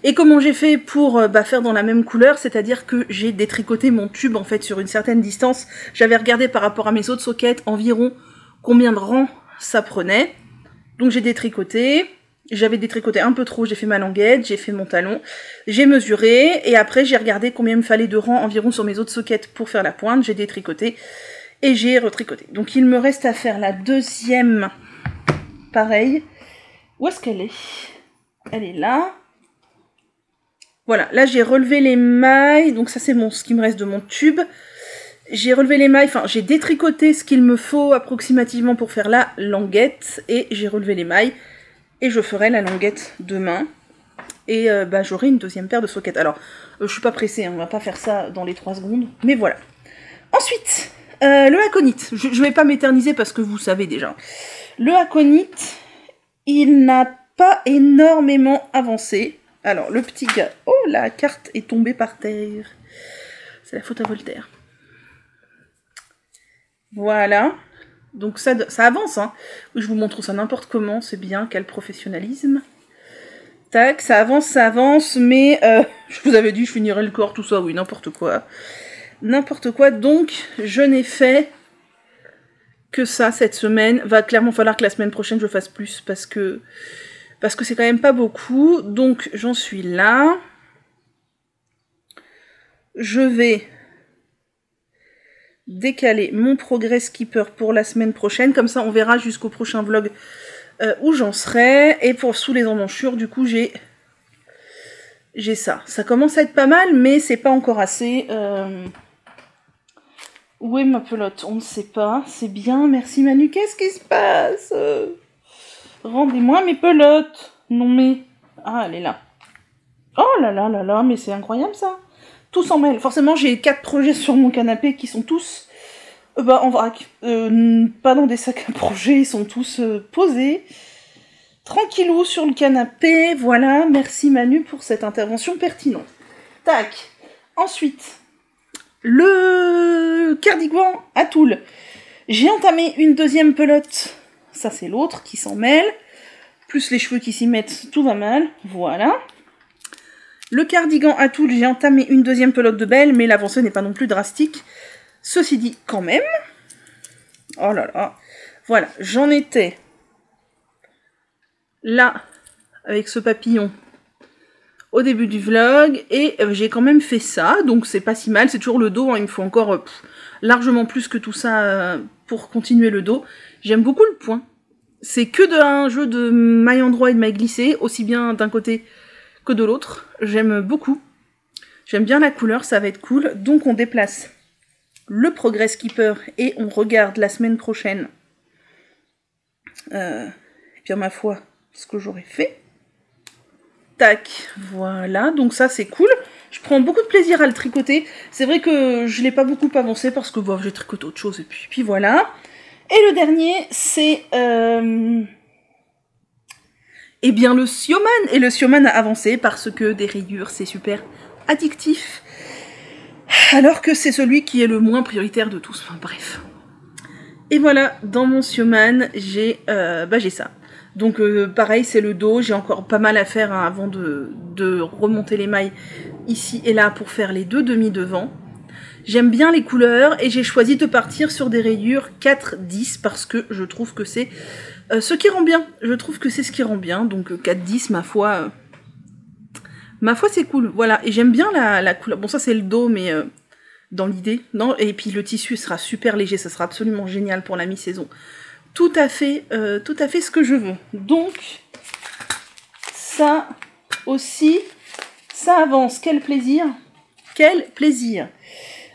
Speaker 1: Et comment j'ai fait pour faire dans la même couleur, c'est-à-dire que j'ai détricoté mon tube en fait sur une certaine distance. J'avais regardé par rapport à mes autres sockets environ combien de rangs ça prenait. Donc j'ai détricoté, j'avais détricoté un peu trop, j'ai fait ma languette, j'ai fait mon talon, j'ai mesuré, et après j'ai regardé combien il me fallait de rangs environ sur mes autres sockets pour faire la pointe, j'ai détricoté, et j'ai retricoté. Donc il me reste à faire la deuxième, pareil. Où est-ce qu'elle est? Elle est là. Voilà, là j'ai relevé les mailles, donc ça c'est ce qui me reste de mon tube. J'ai relevé les mailles, enfin j'ai détricoté ce qu'il me faut approximativement pour faire la languette, et j'ai relevé les mailles, et je ferai la languette demain. Et j'aurai une deuxième paire de sockets. Alors, je suis pas pressée, hein, on va pas faire ça dans les 3 secondes, mais voilà. Ensuite, le aconite. Je vais pas m'éterniser parce que vous savez déjà. Le aconite, il n'a pas énormément avancé. Alors, le petit gars... Oh, la carte est tombée par terre. C'est la faute à Voltaire. Voilà. Donc, ça avance, hein. Je vous montre ça n'importe comment, c'est bien, quel professionnalisme. Tac, ça avance, mais... je vous avais dit, je finirais le corps, tout ça, oui, n'importe quoi. N'importe quoi, donc, je n'ai fait que ça cette semaine. Va clairement falloir que la semaine prochaine, je fasse plus, parce que c'est quand même pas beaucoup. Donc, j'en suis là. Je vais décaler mon progrès skipper pour la semaine prochaine. Comme ça, on verra jusqu'au prochain vlog où j'en serai. Et pour sous les emmanchures, du coup, j'ai ça. Ça commence à être pas mal, mais c'est pas encore assez. Où est ma pelote? On ne sait pas. C'est bien, merci Manu. Qu'est-ce qui se passe? Rendez-moi mes pelotes. Non mais... Ah, elle est là. Oh là là là là, mais c'est incroyable ça. Tout s'en mêle. Forcément, j'ai 4 projets sur mon canapé qui sont tous... en vrac. Pas dans des sacs à projets, ils sont tous posés. Tranquillou sur le canapé. Voilà, merci Manu pour cette intervention pertinente. Tac. Ensuite, le cardigan à tulle. J'ai entamé une deuxième pelote. Ça, c'est l'autre qui s'en mêle. plus les cheveux qui s'y mettent, tout va mal. Voilà. Le cardigan à tulle, j'ai entamé une deuxième pelote de belle, mais l'avancée n'est pas non plus drastique. Ceci dit, quand même. Oh là là. Voilà, j'en étais là, avec ce papillon, au début du vlog, et j'ai quand même fait ça, donc c'est pas si mal. C'est toujours le dos, hein, il me faut encore largement plus que tout ça pour continuer le dos. J'aime beaucoup le point. C'est que un jeu de maille endroit et de maille glissée, aussi bien d'un côté que de l'autre. J'aime beaucoup. J'aime bien la couleur, ça va être cool. Donc on déplace le Progress Keeper et on regarde la semaine prochaine. Et puis ma foi, ce que j'aurais fait. Tac, voilà, donc ça c'est cool. Je prends beaucoup de plaisir à le tricoter. C'est vrai que je l'ai pas beaucoup avancé parce que bon, j'ai tricoté autre chose et puis voilà. Et le dernier, c'est eh bien le Sioman. Et le Sioman a avancé parce que des rayures, c'est super addictif. Alors que c'est celui qui est le moins prioritaire de tous. Enfin bref. Et voilà, dans mon Sioman, j'ai ça. Donc pareil, c'est le dos. J'ai encore pas mal à faire hein, avant de remonter les mailles ici et là pour faire les deux demi devant. J'aime bien les couleurs et j'ai choisi de partir sur des rayures 4-10 parce que je trouve que c'est ce qui rend bien. Je trouve que c'est ce qui rend bien. Donc 4-10, ma foi c'est cool. Voilà, et j'aime bien la couleur. Bon, ça c'est le dos, mais dans l'idée. Non, et puis le tissu sera super léger, ça sera absolument génial pour la mi-saison. Tout à fait ce que je veux. Donc, ça aussi, ça avance. Quel plaisir! Quel plaisir!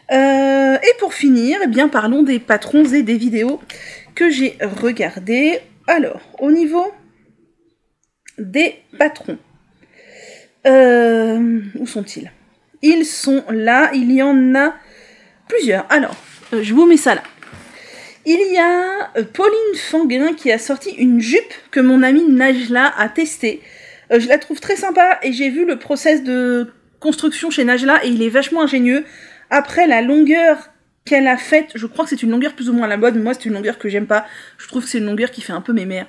Speaker 1: Et pour finir, eh bien, parlons des patrons et des vidéos que j'ai regardées. Alors, au niveau des patrons, où sont-ils? Ils sont là, il y en a plusieurs. Alors, je vous mets ça là. Il y a Pauline Fanguin qui a sorti une jupe que mon amie Najla a testée. Je la trouve très sympa et j'ai vu le process de construction chez Najla et il est vachement ingénieux. Après, la longueur qu'elle a faite, je crois que c'est une longueur plus ou moins à la mode, mais moi c'est une longueur que j'aime pas. Je trouve que c'est une longueur qui fait un peu mémère.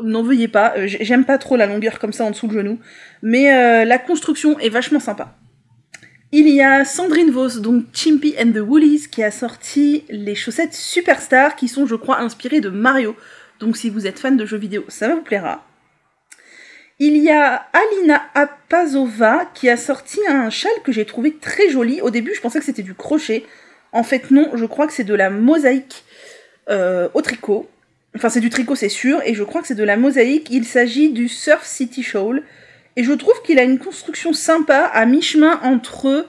Speaker 1: N'en veuillez pas, j'aime pas trop la longueur comme ça en dessous le genou. Mais la construction est vachement sympa. Il y a Sandrine Vos, donc Chimpy and the Woolies, qui a sorti les chaussettes Superstar, qui sont, je crois, inspirées de Mario. Donc si vous êtes fan de jeux vidéo, ça vous plaira. Il y a Alina Apazova, qui a sorti un châle que j'ai trouvé très joli. Au début, je pensais que c'était du crochet. En fait, non, je crois que c'est de la mosaïque au tricot. Enfin, c'est du tricot, c'est sûr, et je crois que c'est de la mosaïque. Il s'agit du Surf City Shawl. Et je trouve qu'il a une construction sympa à mi-chemin entre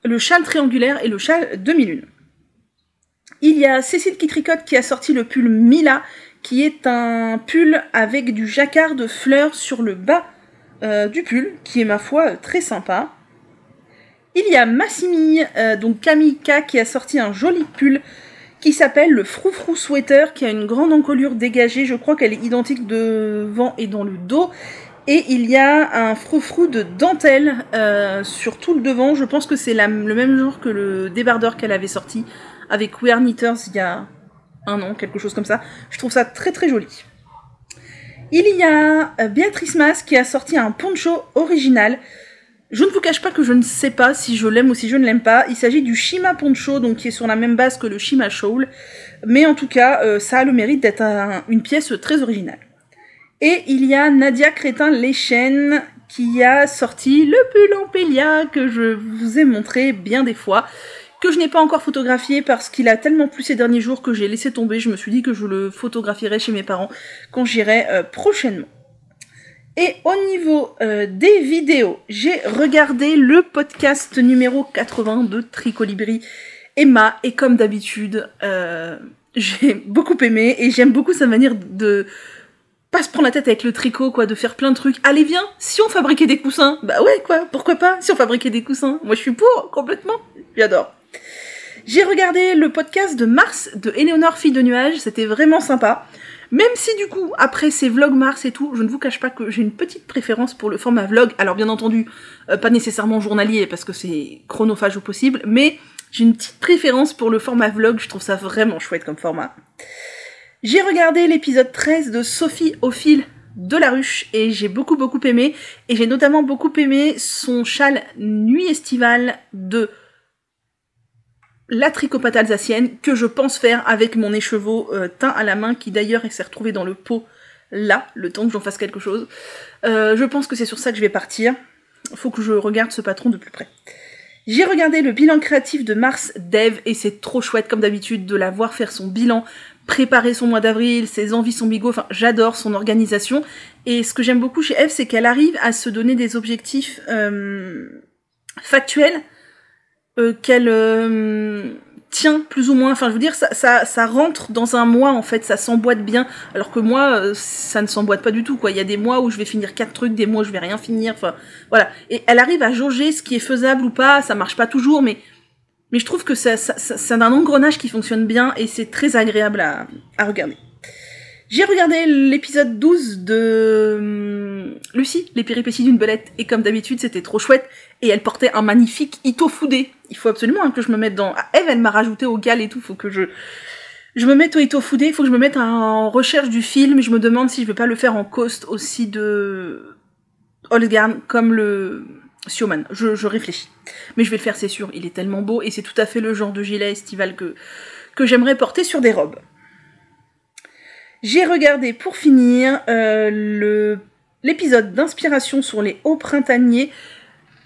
Speaker 1: le châle triangulaire et le châle demi-lune. Il y a Cécile qui tricote qui a sorti le pull Mila, qui est un pull avec du jacquard de fleurs sur le bas du pull, qui est ma foi très sympa. Il y a Massimi, donc Kamika, qui a sorti un joli pull qui s'appelle le Froufrou Sweater, qui a une grande encolure dégagée. Je crois qu'elle est identique devant et dans le dos. Et il y a un froufrou de dentelle sur tout le devant. Je pense que c'est le même genre que le débardeur qu'elle avait sorti avec We Are Knitters il y a un an, quelque chose comme ça. Je trouve ça très très joli. Il y a Béatrice Mas qui a sorti un poncho original. Je ne vous cache pas que je ne sais pas si je l'aime ou si je ne l'aime pas. Il s'agit du Shima Poncho, donc qui est sur la même base que le Shima Shawl. Mais en tout cas, ça a le mérite d'être une pièce très originale. Et il y a Nadia Crétin-Lechen qui a sorti le pull Ampélia que je vous ai montré bien des fois, que je n'ai pas encore photographié parce qu'il a tellement plu ces derniers jours que j'ai laissé tomber. Je me suis dit que je le photographierai chez mes parents quand j'irai prochainement. Et au niveau des vidéos, j'ai regardé le podcast numéro 80 de Tricolibri Emma, et comme d'habitude, j'ai beaucoup aimé et j'aime beaucoup sa manière de pas se prendre la tête avec le tricot, quoi, de faire plein de trucs. Allez, viens, si on fabriquait des coussins, bah ouais, quoi, pourquoi pas, si on fabriquait des coussins. Moi, je suis pour, complètement, j'adore. J'ai regardé le podcast de Mars, de Éléonore Fille de Nuages, c'était vraiment sympa. Même si, du coup, après ces vlogs Mars et tout, je ne vous cache pas que j'ai une petite préférence pour le format vlog. Alors, bien entendu, pas nécessairement journalier, parce que c'est chronophage au possible, mais j'ai une petite préférence pour le format vlog, je trouve ça vraiment chouette comme format. J'ai regardé l'épisode 13 de Sophie au fil de la ruche et j'ai beaucoup aimé. Et j'ai notamment beaucoup aimé son châle nuit estivale de la tricopate alsacienne que je pense faire avec mon écheveau teint à la main qui d'ailleurs s'est retrouvé dans le pot là, le temps que j'en fasse quelque chose. Je pense que c'est sur ça que je vais partir. Faut que je regarde ce patron de plus près. J'ai regardé le bilan créatif de Mars Dev et c'est trop chouette comme d'habitude de la voir faire son bilan, préparer son mois d'avril, ses envies, son bigot, enfin j'adore son organisation. Et ce que j'aime beaucoup chez Eve, c'est qu'elle arrive à se donner des objectifs factuels qu'elle tient plus ou moins, enfin je veux dire ça rentre dans un mois en fait, ça s'emboîte bien, alors que moi ça ne s'emboîte pas du tout quoi, il y a des mois où je vais finir 4 trucs, des mois où je vais rien finir, enfin voilà, et elle arrive à jauger ce qui est faisable ou pas, ça marche pas toujours, mais je trouve que c'est un engrenage qui fonctionne bien et c'est très agréable à regarder. J'ai regardé l'épisode 12 de Lucie, les péripéties d'une belette, et comme d'habitude, c'était trop chouette, et elle portait un magnifique Ito Fude. Il faut absolument que je me mette dans... Ah, Eve, elle m'a rajouté au gal et tout, faut que je me mette au Ito Fude, faut que je me mette en recherche du film, je me demande si je vais pas le faire en coast aussi de Holgarn, comme le Sioman. Je réfléchis. Mais je vais le faire, c'est sûr, il est tellement beau, et c'est tout à fait le genre de gilet estival que j'aimerais porter sur des robes. J'ai regardé pour finir l'épisode d'inspiration sur les hauts printaniers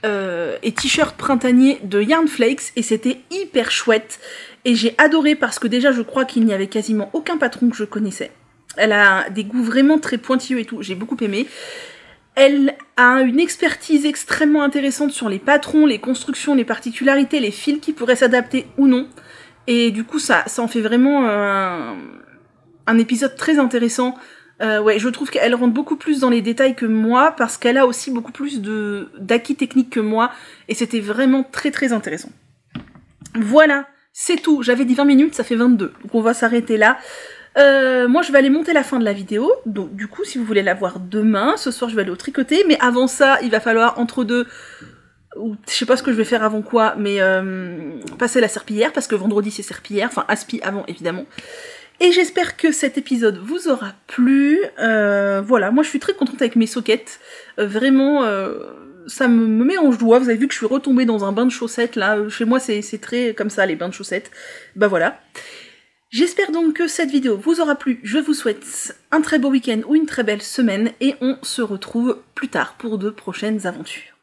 Speaker 1: et t-shirts printaniers de Yarn Flakes et c'était hyper chouette et j'ai adoré parce que déjà je crois qu'il n'y avait quasiment aucun patron que je connaissais. Elle a des goûts vraiment très pointilleux et tout, j'ai beaucoup aimé. Elle a une expertise extrêmement intéressante sur les patrons, les constructions, les particularités, les fils qui pourraient s'adapter ou non. Et du coup ça en fait vraiment un épisode très intéressant. Ouais, je trouve qu'elle rentre beaucoup plus dans les détails que moi, parce qu'elle a aussi beaucoup plus d'acquis techniques que moi, et c'était vraiment très intéressant. Voilà, c'est tout. J'avais dit 20 minutes, ça fait 22, donc on va s'arrêter là. Moi, je vais aller monter la fin de la vidéo, donc du coup, si vous voulez la voir demain, ce soir, je vais aller au tricoter, mais avant ça, il va falloir, entre deux, ou je sais pas ce que je vais faire avant quoi, mais passer la serpillière, parce que vendredi, c'est serpillière, enfin, aspi avant, évidemment. Et j'espère que cet épisode vous aura plu. Voilà, moi je suis très contente avec mes sockets. Vraiment, ça me met en joie. Vous avez vu que je suis retombée dans un bain de chaussettes là. Chez moi c'est très comme ça les bains de chaussettes. Bah voilà. J'espère donc que cette vidéo vous aura plu. Je vous souhaite un très beau week-end ou une très belle semaine. Et on se retrouve plus tard pour de prochaines aventures.